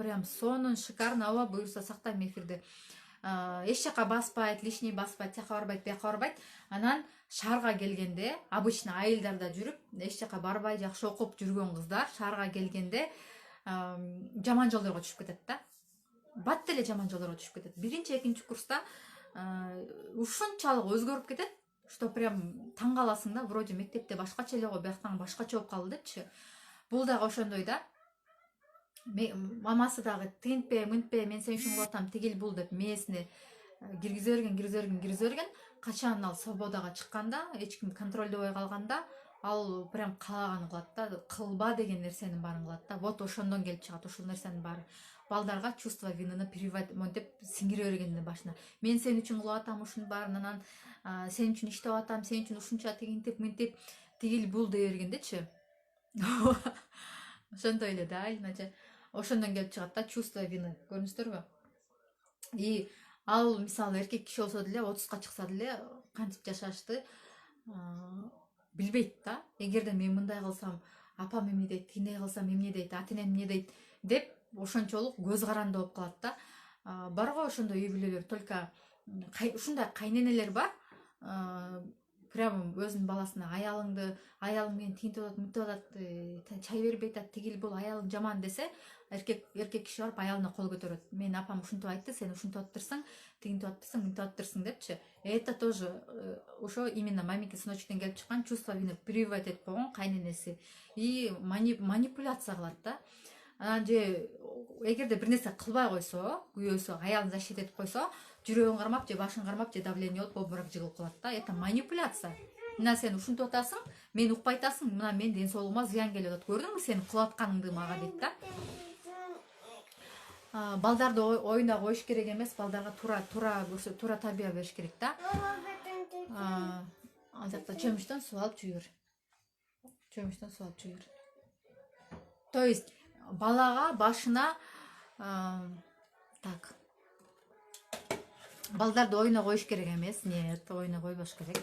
шикарно, аба буюрса сактайм эфирди. Эч жака баспайт, лишний баспайт, тияка барбайт, бияка барбайт. Анан шаарга келгенде, обычно айылдарда жүрүп, эч жака барбай, жакшы окуп жүргөн кыздар шаарга келгенде жаман жолдорго түшүп кетет да. Бат эле жаман жолдорго түшүп кетет. Биринчи, экинчи курста ушунчалык өзгөрүп кетет, что прям таң каласың да, вроде мектепте башкача эле го, бияктан башкача болуп калды депчи. Бул дагы ошондой да. Мамасы дагы тигинтпе, мынтпе, мен сен үчүн кылып атам, тигил бул деп мээсине киргизе берген. Качан ал свободага чыкканда, эч ким контролдобой калганда, ал прям каалаганын кылат да, кылба деген нерсенин баарын кылат да. Вот ошондон келип чыгат ушул нерсенин баары. Балдарга чувство винаны прививать монтип сиңире бергендин башына. Мен сен үчүн кылып атам ушунун баарын, анан сен үчүн иштеп атам, сен үчүн ушунча тигинтип, мынтип, тигил бул дей бергендечи. Ошондой эле да, иначе ошондон келип чыгат да, чувство вины. Көрдүңүздөрбү? И ал мисалы эркек киши болсо деле, 30га чыкса деле кантип жашашты билбейт да. Эгерде мен мындай кылсам, апам эмне дейт, тигиндей кылсам эмне дейт, ата-энем эмне дейт деп ошончолук көз каранды болуп калат да. Бар го ошондой үй бүлөлөр, только ушундай кайненелер бар. Прям өзүнүн баласына аялың менен тигинтип атат, мынтип атат, чай бербей атат, тигил бул, аялың жаман десе, эркек киши барып аялына кол көтөрөт. Мен апам ушинтип айтты, сен ушинтип атырсың, тигинтип атырсың, мынтип атырсың депчи. Это тоже ошо именно мамикин сыночектен келип чыккан чувство вины прививать этип койгон кайненеси. И манипуляция кылат да. Анан же эгерде бир нерсе кылбай койсо, күйөөсү аялын защита этип койсо, жүрөгүн кармап же башын кармап же давление болуп обморок жыгылып калат да. Это манипуляция. Мына сен ушинтип атасың, мени укпай атасың, мына менин ден соолугума зыян келип атат. Көрдүңбү сен кылып атканыңды мага дейт да. Балдарды оюна коюш керек эмес, балдарга туура тарбия бериш керек да. Ал жакта чөмүчтөн суу алып жуйбер. То есть балага башына так. Балдарды оюна коюш керек эмес. Нет, оюна койбош керек.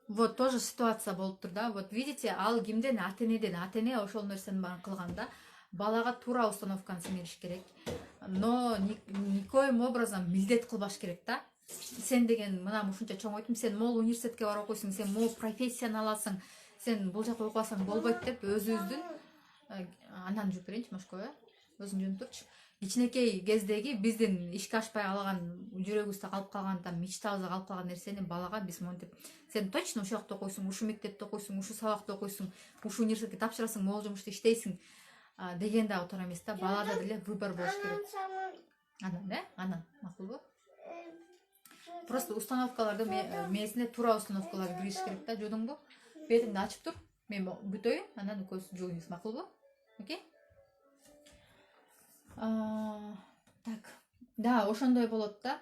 Вот тоже ситуация болуп тур да. Вот видите, ал кимден, ата-эне ошол нерсенин баарын кылган да. Балага туура установканы сиңириш керек. Но никоим образом милдет кылбаш керек да. Сен деген мына ушунча чоң өйттүм, сен могул университетке барып окуйсуң, сен могул профессияны аласың, сен бул жака окубасаң болбойт деп өзүбүздүн анан жууп берейинчи Машко, өзүң жөнүп турчу. Кичинекей кездеги биздин ишке ашпай калган, жүрөгүбүздө калып калган, там мечтабызда калып калган нерсени балага биз монтип, сен точно ушул жакта окуйсуң, ушул мектепте окуйсуң, ушул сабакты окуйсуң, ушул университетке тапшырасың, могул жумушта иштейсиң деген да туура эмес да. Балада деле выбор болуш керек. Анан макулбу? Просто установкаларды мээсине туура установкалар кириш керек да. Жуудуңбу? Бетиңди ачып тур. Мен бүтөйүн, анан экөөбүз жууйбуз, макулбу? Окей? Так. Да, ошондой болот да.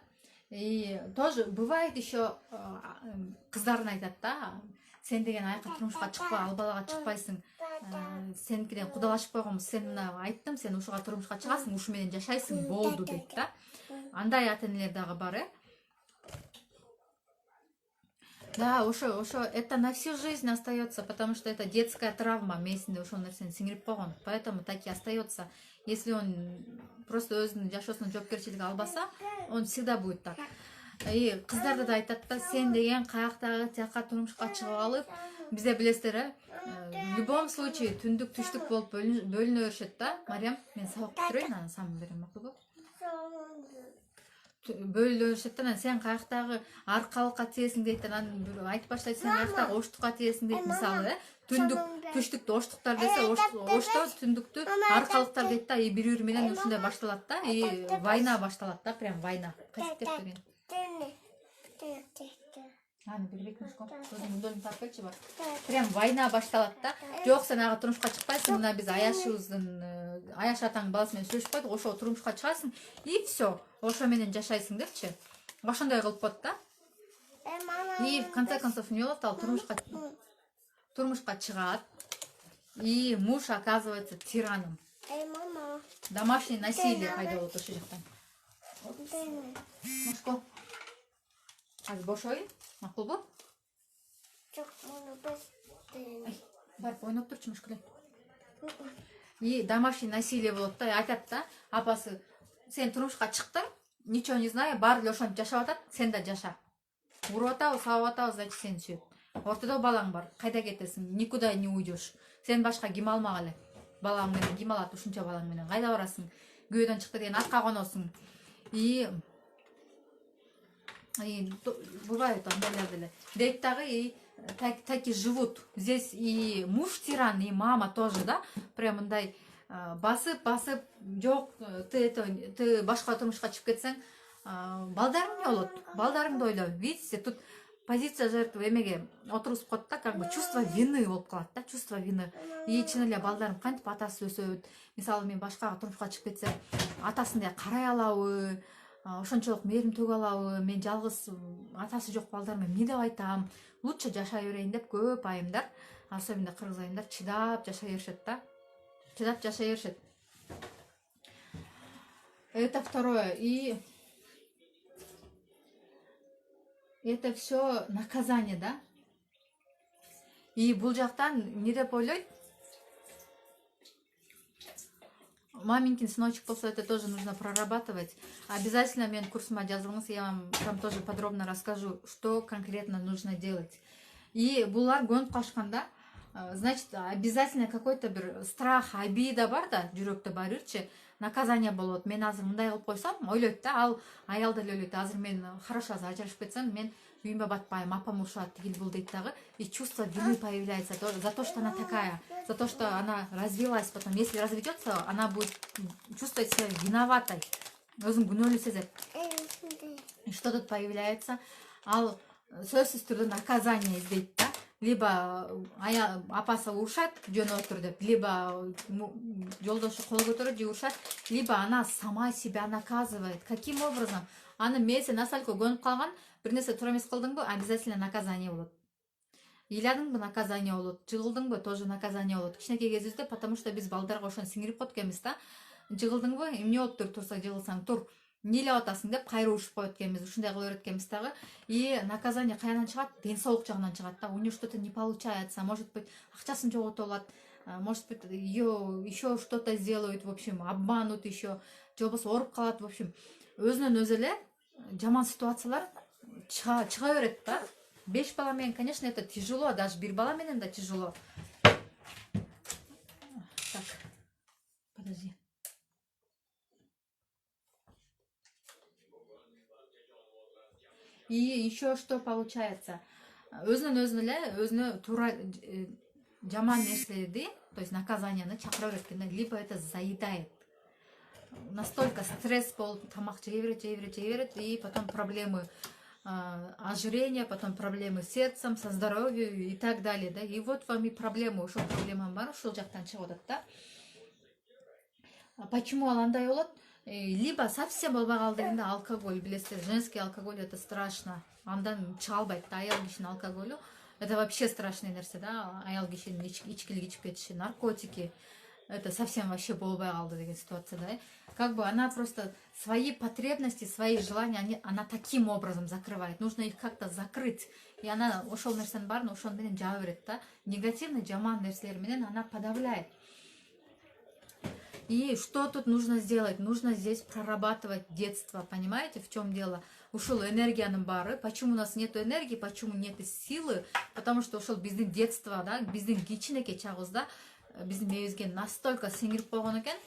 И тоже бывает еще кыздарын айтат да. Сен деген айка турмушка чыкпа, ал балага чыкпайсың. Сеникиден кудалашып койгонбуз. Сен мына айттым, сен ушуга турмушка чыгасың, ушу менен жашайсың, болду дейт да. Андай ата-энелер дагы бар, Да, ошо это на всю жизнь остается, потому что это детская травма, мээсинде ошол нерсени сиңирип койгон. Поэтому так и остается. Если он просто өзүнүн жашоосуна жоопкерчилик албаса, он всегда будет так. Кыздарды да айтат да, сен деген каяктагы тияка турмушка чыгып алып, бизде билесиздер, в любом случае түндүк түштүк болуп бөлүнө беришет да. Мариям, мен сабак бүтүрөйүн, анан самын берем, макулбу? Бөлүнө беришет да, сен каяктагы аркалыкка тиесиң дейт, анан айтып баштайт, сен каяктагы оштукка тиесиң дейт, мисалы, түндүк түштүктү оштуктар десе, ошто түндүктү аркалыктар дейт да, бири менен ушундай башталат да, война башталат да, прям война. Кайтып кетти деген. Аны бербейт мушко. Өзүң удобно тартып келчи бар. Прям война башталат да. Жок, сен ага турмушка чыкпайсың, мына биз Аяшыбыздын, Аяш атаңдын баласы менен сүйлөшүп койдук, ошо турмушка чыгасың, и все, ошо менен жашайсың депчи. Ошондой кылып коет да. И в конце концов не болот, ал турмушка чыгат. И муж оказывается тираном. Домашнее насилие пайда болот ошол жактан. Мушко. Азыр бошоюн, макулбу?
Жок, муну без.
Барып ойноп турчу мушкуле. И домашнее насилие болот да, айтат да, апасы, сен турмушка чыктың, ничего не знаю, баары эле ошентип жашап атат, сен да жаша. Уруп атабыз, сабап атабыз, значит сени сүйөт. Ортодо балаң бар, кайда кетесиң, никуда не уйдешь. Сен башка ким алмак эле. Балаң менен ким алат ушунча балаң менен? Кайда барасың? Күйөөдөн чыкты деген атка коносуң. И бывает андайлар деле. Дейт дагы, так и живут. Здесь и муж тиран, и мама тоже, да? Прям мындай басып, жок, ты башка турмушка чыгып кетсең, балдарың не болот? Балдарыңды ойло. Видите, тут позиция жертвы эмеге отургузуп коет да, как бы чувство вины болуп калат да, чувство вины. И чын эле балдарым кантип атасы өсөт. Мисалы, мен башкага турмушка чыгып кетсем, атасындай карай алабы, ошончолук мээрим төгө алабы, мен жалгыз атасы жок балдарыма эмне деп айтам, лучше жашай берейин деп көп айымдар, особенно кыргыз айымдар чыдап жашай беришет да. Чыдап жашай беришет. Это второе. И это все наказание, да? И бул жактан не деп ойлойт? Маменькин сыночек болсо, это тоже нужно прорабатывать. Обязательно мен курсыма жазылыңыз, я вам там тоже подробно расскажу, что конкретно нужно делать. И булар көнүп калышканда, значит, обязательно какой-то бир страх, обида бар да, жүрөктө барырчы, наказание болот. Мен азыр мындай кылып койсом, ойлойт да, ал аял деле ойлойт, азыр мен хорошо ажырашып кетсем, мен үйүмө батпайм, апам урушат, тигил бул дейт дагы, и чувство вины появляется за то, что она такая, за то, что она развелась потом. Если разведется, она будет чувствовать себя виноватой, өзүн күнөөлүү сезет. И что тут появляется? Ал сөзсүз түрдө наказание издейт да. Либо апасы урушат, жөн отур деп, либо жолдошу кол көтөрөт же урушат, либо она сама себя наказывает. Каким образом? Аны мээсе настолько көнүп калган, бир нерсе туура эмес кылдыңбы, обязательно наказание болот. Ыйладыңбы, наказание болот. Жыгылдыңбы, тоже наказание болот. Кичинекей кезибизде, потому что биз балдарга ошону сиңирип койдук экенбиз да. Жыгылдыңбы, эмне болуптур, турса жыгылсаң тур. Эмне илеп атасың деп кайра урушуп коет экенбиз, ушундай кыла берет экенбиз дагы. И наказание каядан чыгат? Ден соолук жагынан чыгат да. У нее что-то не получается, может быть, акчасын жоготуп алат, может быть, ее еще что-то сделают, в общем, обманут еще, же болбосо ооруп калат, в общем, өзүнөн өзү эле жаман ситуациялар чыга берет да. 5 бала менен, конечно, это тяжело, даже бир бала менен да тяжело. Так, подожди. И еще что получается? Өзүнөн өзү эле өзүнө туура жаман нерселерди, то есть наказанияны чакыра берет экен, либо это заедает. Настолько стресс болуп, тамак жей берет, и потом проблемы ожирения, потом проблемы с сердцем, со здоровьем и так далее, да. И вот вам и проблема, ушул проблема бар, ушул жактан чыгып атат да. Почему ал андай болот? Либо совсем болбой калдыгында алкоголь, билесиздер, женский алкоголь, это страшно. Андан чыга албайт да, аял кишинин алкоголю. Это вообще страшный нерсе да, аял кишинин ичкилик ичип кетиши, наркотики. Это совсем вообще болбой калды деген ситуация, да. Как бы она просто свои потребности, свои желания, она таким образом закрывает. Нужно их как-то закрыть. И она ошол нерсенин баарын ошону менен жаба берет да. Негативный, жаман нерселер менен она подавляет. И что тут нужно сделать? Нужно здесь прорабатывать детство, понимаете, в чем дело? ушул энергиянын баары. Почему у нас нет энергии, почему нет силы? Потому что ушул биздин детство, да, биздин кичинекей чагыбызда биздин мээбизге настолько сиңирип койгон экен,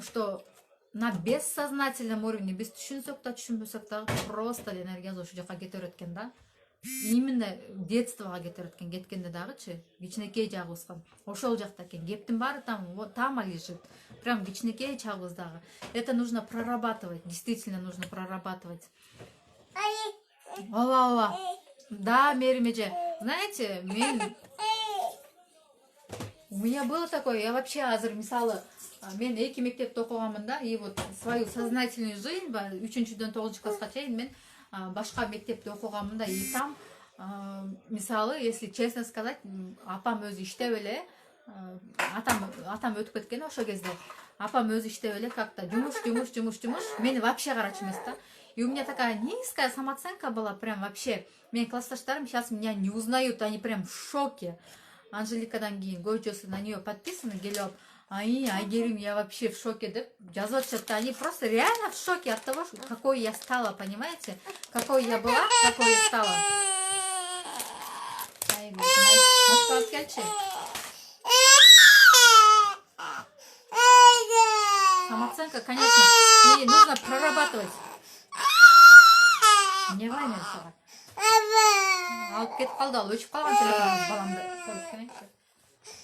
что на бессознательном уровне биз түшүнсөк да түшүнбөсөк да просто энергиябыз ошол жака кете берет экен да. Именно детствого кетет экен, кеткенде дагычы кичинекей жагыбызга ошол жакта экен. Кептин баары там лежит. Прям кичинекей чагыбыздагы. Это нужно прорабатывать, действительно нужно прорабатывать. Ооба. Да, Меримеже. Знаете, у меня было такое, я вообще азыр мисалы мен эки мектепте окуганмын да, и вот свою сознательную жизнь 3-дөн 9 класска чейин мен башка мектепте окуганмын да, и там мисалы, если честно сказать, апам өзү иштеп эле, атам өтүп кеткен ошол кезде. Апам өзү иштеп эле как-то жумуш, мени вообще карачу эмес да. И у меня такая низкая самооценка была, прям вообще. Мен классташтарым сейчас меня не узнают, они прям в шоке. Анжеликадан кийин көчөсү на нее подписаны келип, Айгерим, я вообще в шоке, да? Жазып жатышат. Они просто реально в шоке от того, какой я стала, понимаете? Какой я была, какой я стала. Самооценка, конечно, и нужно прорабатывать. Не ваймен сага. Алып кетип калды, ал өчүп калган телефонун баламды.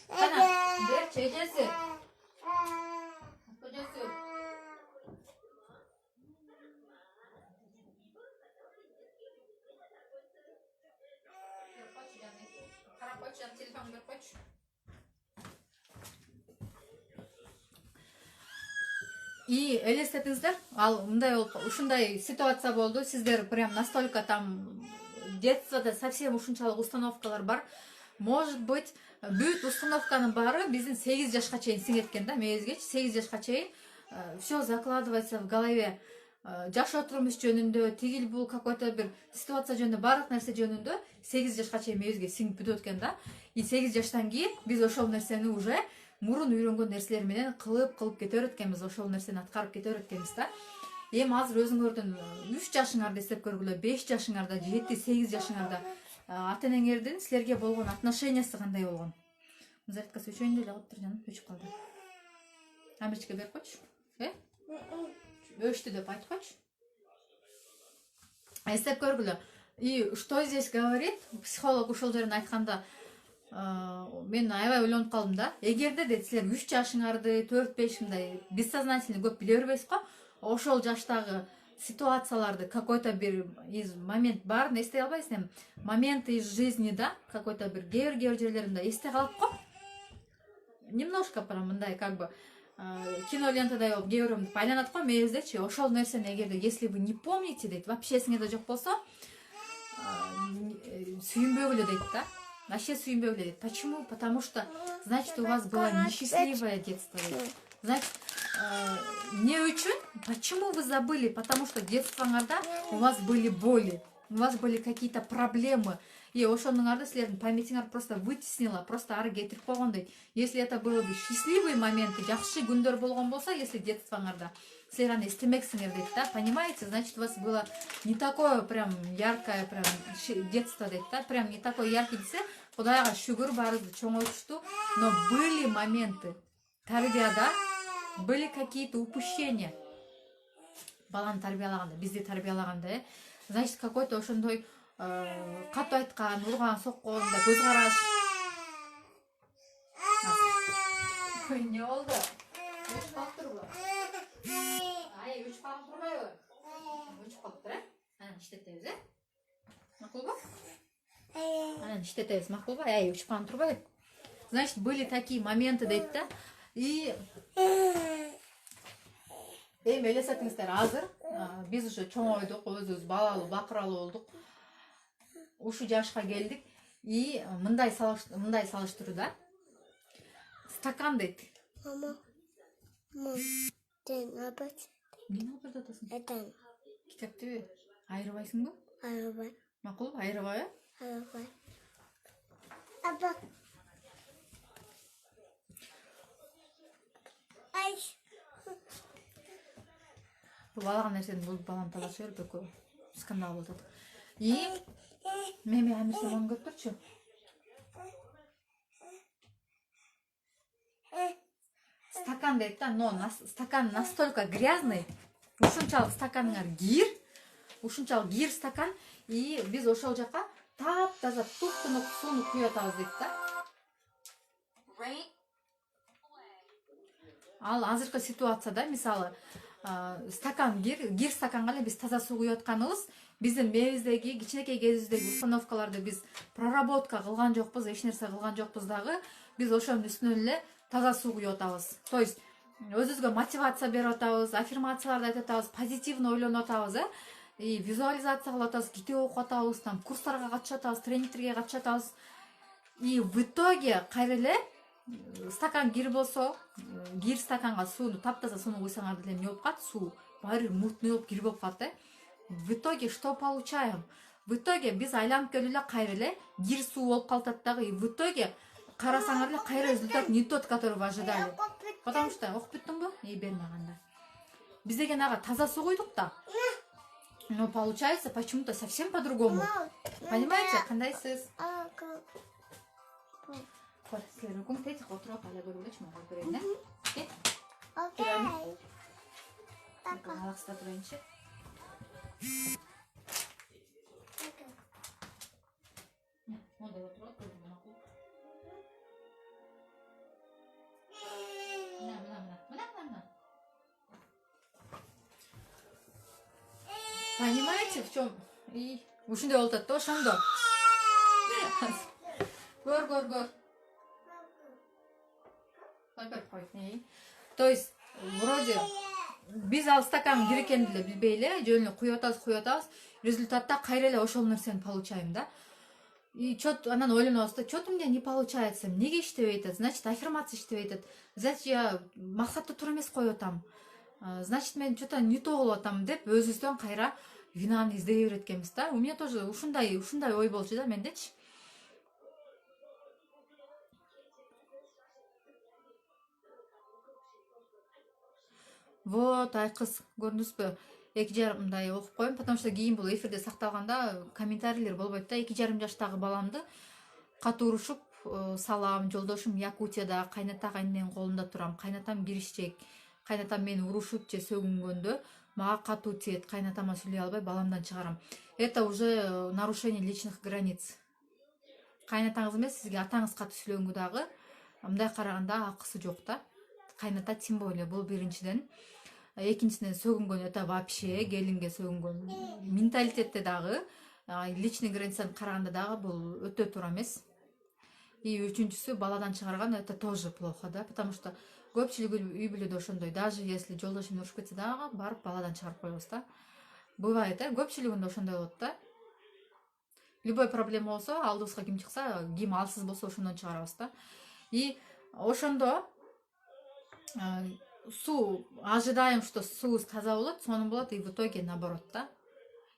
Кана, берчи эжеси. Эжеси. Карап койчу, телефонун берип койчу. И элестетиңиздер, ал мындай болуп, ушундай ситуация болду. Сиздер прям настолько там детствода совсем ушунчалык установкалар бар. Может быть, бүт установканын баары биздин 8 жашка чейин сиңет экен да, мээбизге 8 жашка чейин все закладывается в голове. Жашоо турмуш жөнүндө, тигил бул какой-то бир ситуация жөнүндө, баардык нерсе жөнүндө 8 жашка чейин мээбизге сиңип бүтөт экен да. И 8 жаштан кийин биз ошол нерсени уже мурун үйрөнгөн нерселер менен кылып кете берет экенбиз, ошол нерсени аткарып кете берет экенбиз да. Эми азыр өзүңөрдүн 3 жашыңарды эстеп көргүлө, 5 жашыңарда, 7-8 жашыңарда ата энеңердин силерге болгон отношениясы кандай болгон? Зарядкасы өчөйүн деле калыптыр жаным, өчүп калды. Амечке берип койчу. Өчтү деп айтып койчу. Эстеп көргүлө. И что здесь говорит психолог ушул жерин айтканда, мен аябай ойлонуп калдым да. Эгерде дейт силер 3 жашыңарды, 4-5 мындай бессознательно көп биле бербейсиз го, ошол жаштагы ситуацияларды какой-то бир из момент бар, эстей албайсың, моменты из жизни, да, какой-то бир кээ жерлеринде эсте калат го. Немножко прям мындай как бы кинолентадай болуп кээ бирөөрүн байланат го мээбиздечи. Ошол нерсени эгерде если вы не помните дейт, вообще эсиңерде жок болсо, сүйүнбөгүлө дейт да. Вообще сүйүнбөгүлө дейт. Почему? Потому что, значит, у вас было несчастливое детство. Значит, не үчүн? Почему вы забыли? Потому что детствоңарда у вас были боли, у вас были какие-то проблемы. И ошонуңарды силердин памятиңар просто вытеснила, просто ары кетирип койгон дейт. Если это было бы счастливые моменты, жакшы күндөр болгон болсо, если детствоңарда, силер аны эстемексиңер дейт да, понимаете? Значит, у вас было не такое прям яркое прям детство дейт да, прям не такой яркий десе, Кудайга шүгүр баарыбыз чоңойтушту, но были моменты тарбияда, были какие-то упущения. Баланы тарбиялаганда, бизди тарбиялаганда, значит, какой-то ошондой катуу айткан, урган, соккон, көз караш. Ой, не болду? Өчүп калып турбу? Ай, өчүп калып турбайбы? Өчүп калыптыр, Анан иштетебиз, Макулбу? Анан иштетебиз, макулбу? Ай, өчүп калып турбайбы? Значит, были такие моменты дейт да. И эми элестетиңиздер, азыр биз уже чоңойдук, өзүбүз балалуу, бакыралуу болдук. Ушу жашка келдик. И мындай салыштыруу, стакан дейт.
Мама. Тен апат.
Эмне алып атасың?
Этен.
Китепти айырбайсыңбы?
Айырбай.
Макулбу, айырбай,
Айырбай. Апа. Ай.
Бул балаган нерсени бул баланы талашып берип экөө кандай болуп атат. И меме Амир сен көп турчу. Стакан дейт да, но стакан настолько грязный, ушунчалык стаканыңар кир стакан, и биз ошол жака таптаза туп-тунук сууну куюп атабыз дейт да. Ал азыркы ситуацияда мисалы стакан кир стаканга эле биз таза суу куюп атканыбыз, биздин мээбиздеги кичинекей кезибиздеги установкаларды биз проработка кылган жокпуз, эч нерсе кылган жокпуз дагы. Биз ошонун үстүнө эле таза суу куюп атабыз. То есть өзүбүзгө мотивация берип атабыз, аффирмацияларды айтып атабыз, позитивно ойлонуп атабыз, и визуализация кылып атабыз, китеп окуп атабыз, там курстарга катышып атабыз, тренингтерге катышып атабыз. И в итоге кайра эле стакан кир болсо, кир стаканга сууну, таптаза сууну куйсаңар деле эмне болуп калат? Суу баары мутный болуп кир болуп калат. В итоге что получаем? В итоге биз айланып келип эле кайра эле кир суу болуп калат дагы. И в итоге карасаңар эле кайра результат не тот, который вы ожидали. Потому что окуп бүттүңбү? Берме кандай. Биз деген ага таза суу куйдук да. Но получается почему-то совсем по-другому. Понимаете? Кандайсыз? Кой, силер укуң тетик отуруп ала көргүлөчү, мага көрөйүн, Окей. Алаксыта турайынчы. Мондай отуруп көргүн макул. Мына. Понимаете, в чем? И ушундай болуп атат да, ошондо. Көр. Кой. То есть, вроде, биз ал стакан кир экенин деле билбей эле, жөн эле куюп атабыз. Результатта кайра эле ошол нерсени получаем, да. И анан ойлонобуз да, чё-то у меня не получается, эмнеге иштебей атат, значит, аффирмация иштебей атат, значит, я максатты туура эмес коюп атам, значит, мен чё-то не то кылып атам деп өзүбүздөн кайра винаны издей берет экенбиз да. У меня тоже ушундай ой болчу да мендечи. Вот, айкыз, көрдүңүзбү? 2,5 окуп коеюн, потому что кийин бул эфирде сакталганда комментарийлер болбойт да. 2,5 жаштагы баламды катуу урушуп салам, жолдошум Якутияда, кайната кайненин колунда турам, кайнатам киришчек, кайнатам мени урушуп же сөгүнгөндө мага катуу тиет, кайнатама сүйлөй албай баламдан чыгарам. Это уже нарушение личных границ. Кайнатаңыз эмес, сизге атаңыз катуу сүйлөгөнгө дагы мындай караганда акысы жок да. Кайната тем более, бул биринчиден. Экинчиден сөгүнгөн, это вообще келинге сөгүнгөн менталитетте дагы, личный границаны караганда дагы бул өтө туура эмес. И үчүнчүсү, баладан чыгарган, это тоже плохо, да, потому что көпчүлүк үй бүлөдө ошондой, даже если жолдошум урушуп кетсе дагы барып баладан чыгарып коебуз да. Бывает, көпчүлүгүндө ошондой болот да. Любой проблема болсо, алдыбызга ким чыкса, ким алсыз болсо ошондон чыгарабыз да. И ошондо ожидаем, что суу таза болот, сонун болот, и в итоге наоборот да.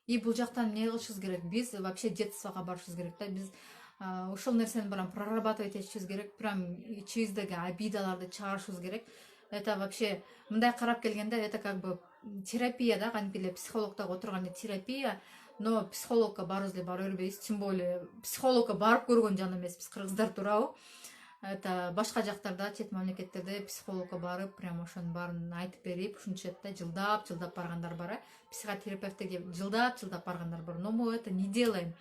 И бул жактан эмне кылышыбыз керек? Биз вообще детствого барышыбыз керек да. Биз ошол нерсени прям прорабатывать этишибиз керек, прям ичибиздеги обидаларды чыгарышыбыз керек. Это вообще мындай карап келгенде, это как бы терапия да, кантип эле психологдо отурганда терапия, но психологко барып эле бара бербейбиз, тем более психологко барып көргөн жан эмеспиз кыргыздар, туурабы? Это башка жактарда, чет мамлекеттерде психологко барып, прям ошонун баарын айтып берип, ушунча жылдап баргандар бар, психотерапевтке жылдап баргандар бар. Но мы это не делаем.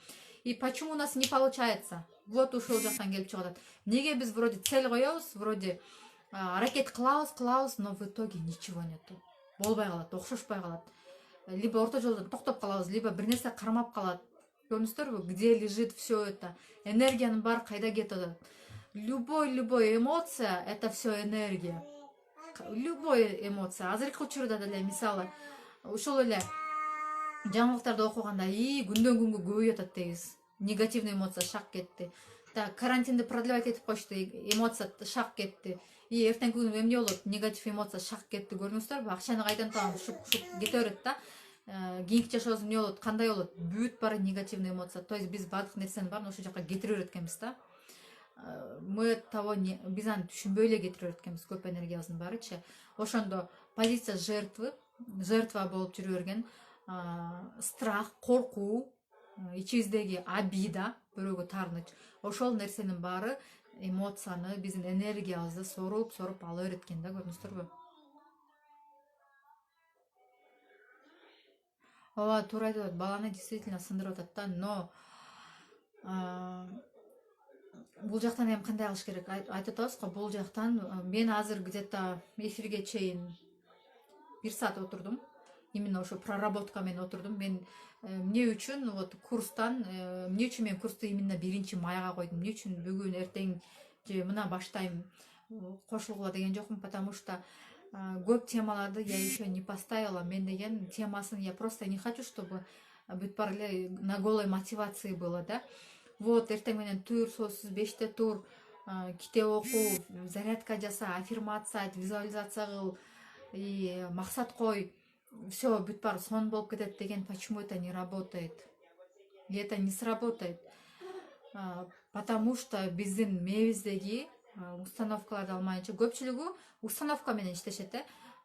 И почему у нас не получается? Вот ушул жактан келип чыгып атат. Неге биз вроде цель коебуз, вроде аракет кылабыз, но в итоге ничего нету. Болбой калат, окшошпой калат. Либо орто жолдон токтоп калабыз, либо бир нерсе кармап калат. Көрдүңүздөрбү, где лежит все это? Энергиянын баары кайда кетип атат? Любой эмоция — это все энергия. Любой эмоция. Азыркы учурда деле мисалы ушул эле жаңылыктарды окуганда күндөн күнгө көбөйүп атат дейбиз. Негативный эмоция шак кетти. Так, карантинди продлевать этип коюшту, эмоция шак кетти. И эртеңки күнү эмне болот? Негатив эмоция шак кетти. Көрдүңүздөрбү? Акчаны кайдан табам? Шуп кете берет да. Кийинки жашообуз эмне болот? Кандай болот? Бүт баары негативный эмоция. То есть биз баардык нерсенин баарын ошол жака кетире берет экенбиз да. Мы того не, биз аны түшүнбөй эле кетире берет экенбиз, көп энергиябыздын баарычы. Ошондо позиция жертва болуп жүрө берген. страх, коркуу, ичибиздеги обида, бирөөгө таарыныч, ошол нерсенин баары эмоцияны, биздин энергиябызды соруп ала берет экен да, көрдүңүздөрбү? Ооба, туура айтып атат. Баланы действительно сындырып атат да, но бул жактан эми кандай кылыш керек? Айтып атабыз го, бул жактан мен азыр где-то эфирге чейин 1 саат отурдум. Именно ошо проработка менен отурдум. Мен эмне үчүн вот курстан, эмне үчүн мен курсту именно 1 майга койдум? Эмне үчүн бүгүн, эртең же мына баштайм кошулгула деген жокмун, потому что көп темаларды я еще не поставила. Мен деген темасын я просто не хочу, чтобы бүт баары эле на голой мотивации было, да. Вот, эртең менен тур, сөзсүз 5те тур, китеп окуу, зарядка жаса, аффирмация айт, визуализация кыл, и максат кой. Все, бүт баары сон болуп кетет деген. Почему это не работает? И это не сработает. Потому что биздин мээбиздеги установкаларды алмайынча, көпчүлүгү установка менен иштешет.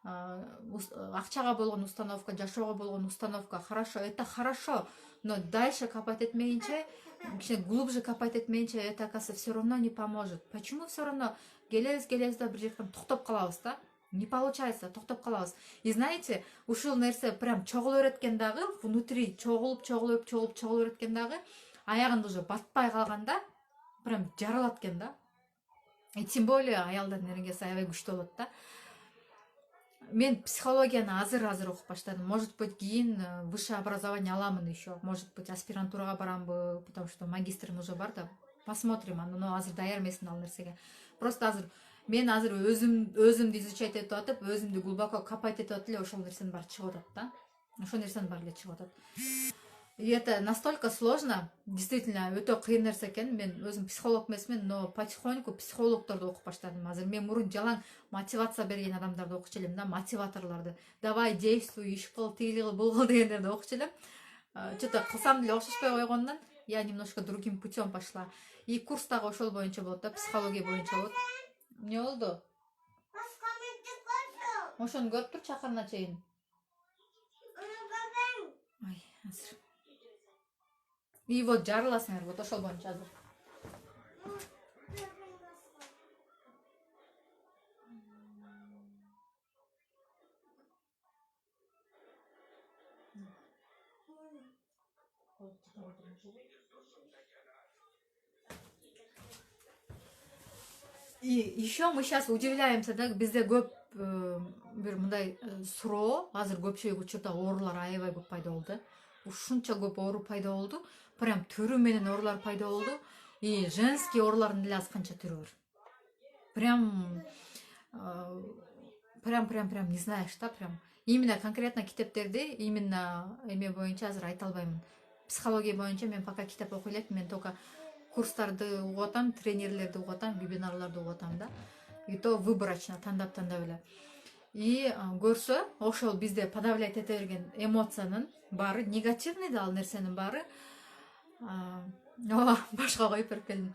Акчага болгон установка, жашоого болгон установка. Хорошо, это хорошо, но дальше копать этмейинче, глубже копать этмейинче, это, оказывается, все равно не поможет. Почему все равно? Келебиз да бир жактан токтоп калабыз да. Не получается, токтоп калабыз. И знаете, ушул нерсе прям чогулуп берет экен дагы, внутри чогулуп берет экен дагы, аягында уже батпай калганда прям жаралат экен да. И тем более аялдардын энергиясы аябай күчтүү болот да. Мен психологияны азыр окуп баштадым. Может быть, кийин высшее образование аламын еще. Может быть, аспирантурага барамбы, потому что магистрым уже бар да. Посмотрим, но азыр даяр эмесмин ал нерсеге. Просто мен азыр өзүмдү изучать этип атып, өзүмдү глубоко копать этип атып эле ошол нерсенин баары чыгып атат да. Ошол нерсенин баары эле чыгып атат. И это настолько сложно, действительно, өтө кыйын нерсе экен. Мен өзүм психолог эмесмин, но потихоньку психологдорду окуп баштадым. Азыр мен мурун жалаң мотивация берген адамдарды окучу элем да, мотиваторлорду. Давай, действуй, иш кыл, тиги кыл, бул кыл дегендерди окучу элем. Что-то кылсам деле окшошпой койгондон я немножко другим путем пошла. И курс дагы ошол боюнча болот да, психология боюнча болот. Не болду? Ошону көрүп тур, чакырына чейин. Ай, азыр. И вот жарыласыңар, вот ошол боюнча азыр. И еще мы сейчас удивляемся, да, бизде көп бир мындай суроо, азыр көпчүлүк учурда оорулар аябай көп пайда болду. Ушунча көп оору пайда болду, прям түрү менен оорулар пайда болду. И женский оорулардын деле аз канча түрү бар. Прям не знаешь, да, прям. Именно конкретно китептерди, именно эме боюнча азыр айта албаймын. Психология боюнча мен пока китеп окуй элек, мен только курстарды угуп атам, тренерлерди угуп атам, вебинарларды угуп атам да. И то выборочно, тандап эле. И көрсө, ошол бизде подавлять эте берген эмоциянын баары, негативный да ал нерсенин баары. Башка коюп берип келдим.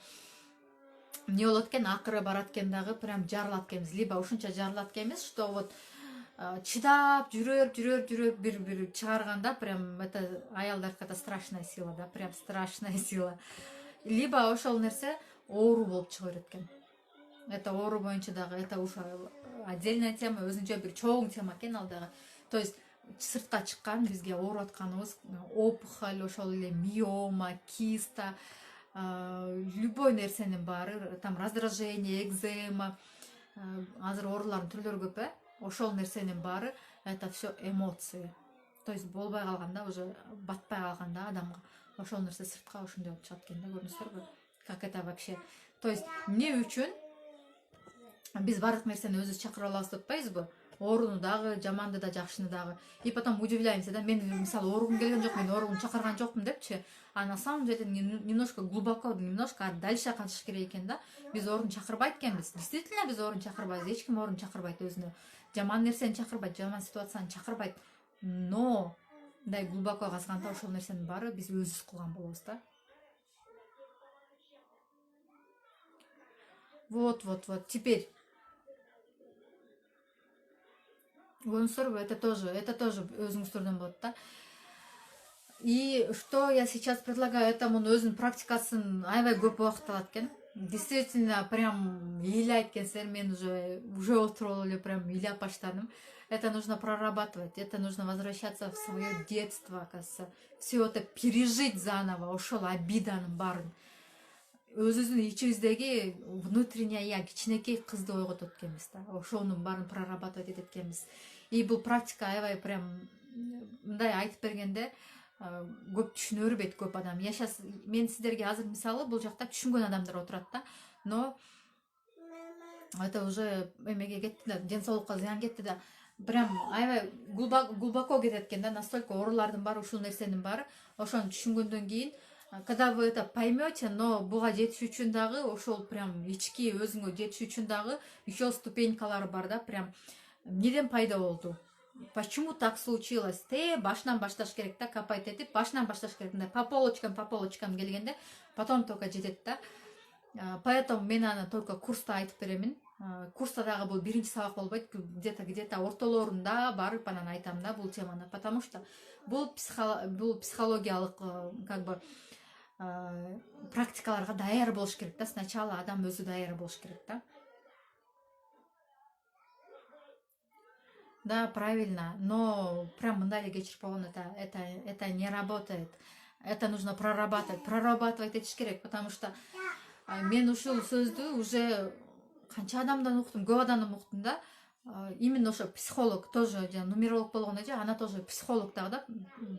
Эмне болот экен, акыры барат экен дагы, прям жарылат экенбиз. Либо ушунча жарылат экенбиз, что вот чыдап жүрөп бир чыгарганда, прям это аялдарга это страшная сила, да, прям страшная сила. Либо ошол нерсе оору болуп чыга берет экен. Это оору боюнча дагы, это уж отдельная тема, өзүнчө бир чоң тема экен ал дагы. То есть сыртка чыккан бизге ооруп атканыбыз опухоль, ошол эле миома, киста, любой нерсенин баары, там раздражение, экзема, азыр оорулардын түрлөрү көп, ошол нерсенин баары это все эмоции. То есть болбой калганда, уже батпай калганда адамга ошол нерсе сыртка ушундай болуп чыгат экен да, көрдүңүздөрбү? Как это вообще? То есть эмне үчүн биз баардык нерсени өзүбүз чакыра алабыз деп атпайбызбы? Ооруну дагы, жаманды да, жакшыны дагы. И потом удивляемся, да, мен мисалы ооругум келген жок, мен ооругуну чакырган жокмун депчи. А на самом деле немножко глубоко, немножко дальше качыш керек экен да. Биз оорун чакырбайт экенбиз. Действительно биз оорун чакырбайбыз. Эч ким оорун чакырбайт өзүнө. Жаман нерсени чакырбайт, жаман ситуацияны чакырбайт. Но мындай глубоко казганда ошол нерсенин баары биз өзүбүз кылган болобуз да. Вот. Теперь көрүңүздөрбү, это тоже өзүңүздөрдөн болот да. И что я сейчас предлагаю, это мунун өзүнүн практикасын аябай көп убакыт алат экен. Действительно, прям ыйлайт экенсиңер, мен уже отуруп эле прям ыйлап баштадым. Это нужно прорабатывать, это нужно возвращаться в свое детство, оказывается. Все это пережить заново, ошол обиданын баарын. Өзүбүздүн ичибиздеги внутренняя я, кичинекей кызды ойготот экенбиз да. Ошонун баарын прорабатывать этет экенбиз. И бул практика аябай прям мындай айтып бергенде көп түшүнө бербейт көп адам. Я сейчас мен сиздерге азыр мисалы бул жакта түшүнгөн адамдар отурат да. Но это уже эмеге кетти да, ден соолукка зыян кетти да. Прям аябай глубоко кетет экен да, настолько оорулардын баары, ушул нерсенин баары. Ошону түшүнгөндөн кийин, когда вы это поймете, но буга жетиш үчүн дагы ошол прям ички өзүңө жетиш үчүн дагы еще ступенькалары бар да, прям эмнеден пайда болду, почему так случилось, башынан башташ керек да, копать этип башынан башташ керек, мындай по полочкам келгенде потом только жетет да. Поэтому мен аны только курста айтып беремин. Курста дагы бул биринчи сабак болбойт, где-то ортолорунда барып анан айтам да бул теманы, потому что бул психологиялык как бы практикаларга даяр болуш керек да. Сначала адам өзү даяр болуш керек да. Да, правильно, но прям мындай эле кечирип койгон, это не работает. Это нужно прорабатывать этиш керек, потому что мен ушул сөздү уже канча адамдан уктум, көп адамдан уктум да. Именно ошо психолог тоже, нумеролог болгондо ана тоже психолог дагы да,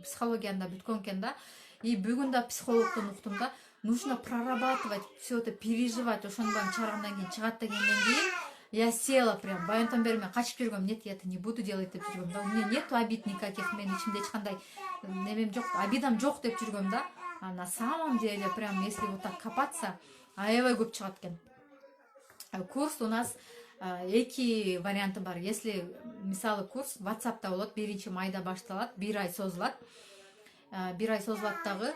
психологияны да бүткөн экен да. И бүгүн да психологдон уктум да. Нужно прорабатывать, все это переживать. Ошонун баарын чыгаргандан кийин, чыгат дегенден кийин я села прям, баянтан бери мен качып жүргөм, нет, я это не буду делать деп жүргөм да. У меня нету обид никаких, мен ичимде эч кандай немем жок, обидам жок деп жүргөм да. А на самом деле, прям если вот так копаться, аябай көп чыгат экен. Курс у нас эки варианты бар. Если мисалы курс WhatsApp'та болот, 1-майда башталат, 1 ай созулат. 1 ай созулат дагы,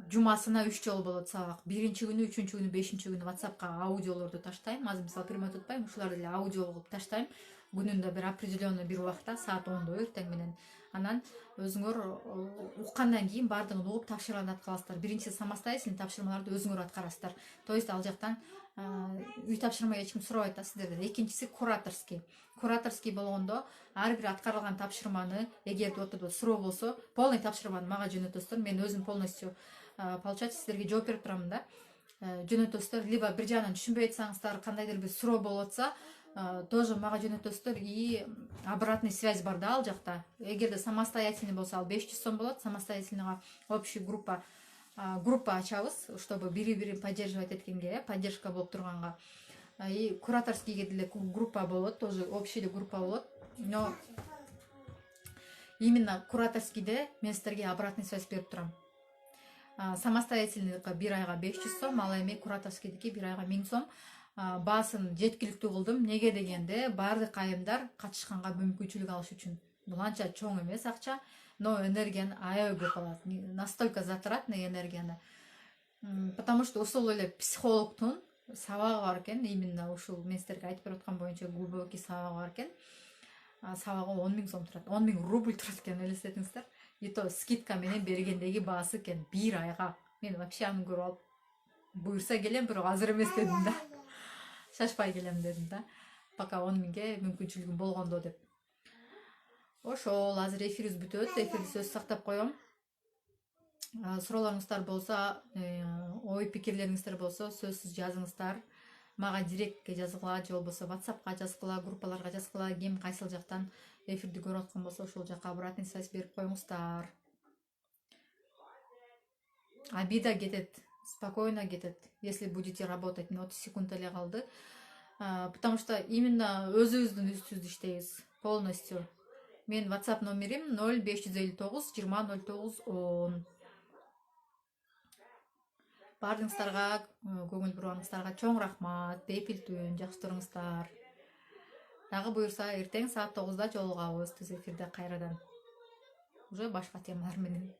жумасына 3 жолу болот сабак. 1-күнү, 3-күнү, 5-күнү WhatsApp'ка аудиолорду таштайм. Азыр мисалы примат утпайм, ушуларды эле аудио кылып таштайм. Күнүндө бир определенный бир убакта, саат 10-до эртең менен. Анан өзүңөр уккандан кийин баардыгын угуп тапшырманы аткарасыздар. Биринчи самостоятельный тапшырмаларды өзүңөр аткарасыздар. То есть ал жактан үй тапшырма эч ким сурабайт да сиздерден. Экинчиси кураторский. Кураторский болгондо ар бир аткарылган тапшырманы, эгерде ортодо суроо болсо, полный тапшырманы мага жөнөтөсүздөр. Мен өзүм полностью получается сиздерге жооп берип турам да. Жөнөтөсүздөр, либо бир жагынан түшүнбөй атсаңыздар, кандайдыр бир суроо болуп атса, тоже мага жөнөтөсүздөр. И обратный связь бар да ал жакта. Эгерде самостоятельный болсо ал 500 сом болот. Самостоятельныйга общий группа ачабыз, чтобы бири-бирин поддерживать эткенге, поддержка болуп турганга. И кураторскийге деле группа болот, тоже общий группа болот. Но именно кураторскийде мен сиздерге обратный связь берип турам. Самостоятельныйга 1 айга 500 сом, ал эми кураторскийдики 1 айга 1000 сом. Баасын жеткиликтүү кылдым. Неге дегенде, баардык айымдар катышканга мүмкүнчүлүк алыш үчүн. Бул анча чоң эмес акча, но энергияны аябай көп алат. Настолько затратный энергияны. Потому что ошол эле психологдун сабагы бар экен. Именно ушул мен сиздерге айтып берип аткан боюнча глубокий сабагы бар экен. Сабагы 10 000 сом турат. 10 000 рубль турат экен, элестетиңиздер. И то скидка менен бергендеги баасы экен 1 айга. Мен вообще аны көрүп алып, буйрса келем, бирок азыр эмес дедим да. Шашпай келем дедим да. Пока 10 000ге мүмкүнчүлүгүм болгондо деп. Ошол азыр эфирибиз бүтөт. Эфирди сөз сактап коем. Суроолоруңуздар болсо, ой пикирлериңиздер болсо, сөзсүз жазыңыздар. Мага директке жазгыла, же болбосо WhatsApp'ка жазгыла, группаларга жазгыла. Ким кайсыл жактан эфирди көрүп аткан болсо, ошол жака обратный связь берип коюңуздар. Обида кетет, спокойно кетет, если будете работать. 30 секунд эле калды. Потому что именно өзүбүздүн үстүбүздү иштейбиз полностью. Мен WhatsApp номерим 0559 20 09 10. Бардыңыздарга, көңүл бурганыңыздарга чоң рахмат. Бейпилтүүн, жакшы туруңуздар. Дагы буюрса, эртең саат 9-да жолугабыз түз эфирде кайрадан. Уже башка темалар менен.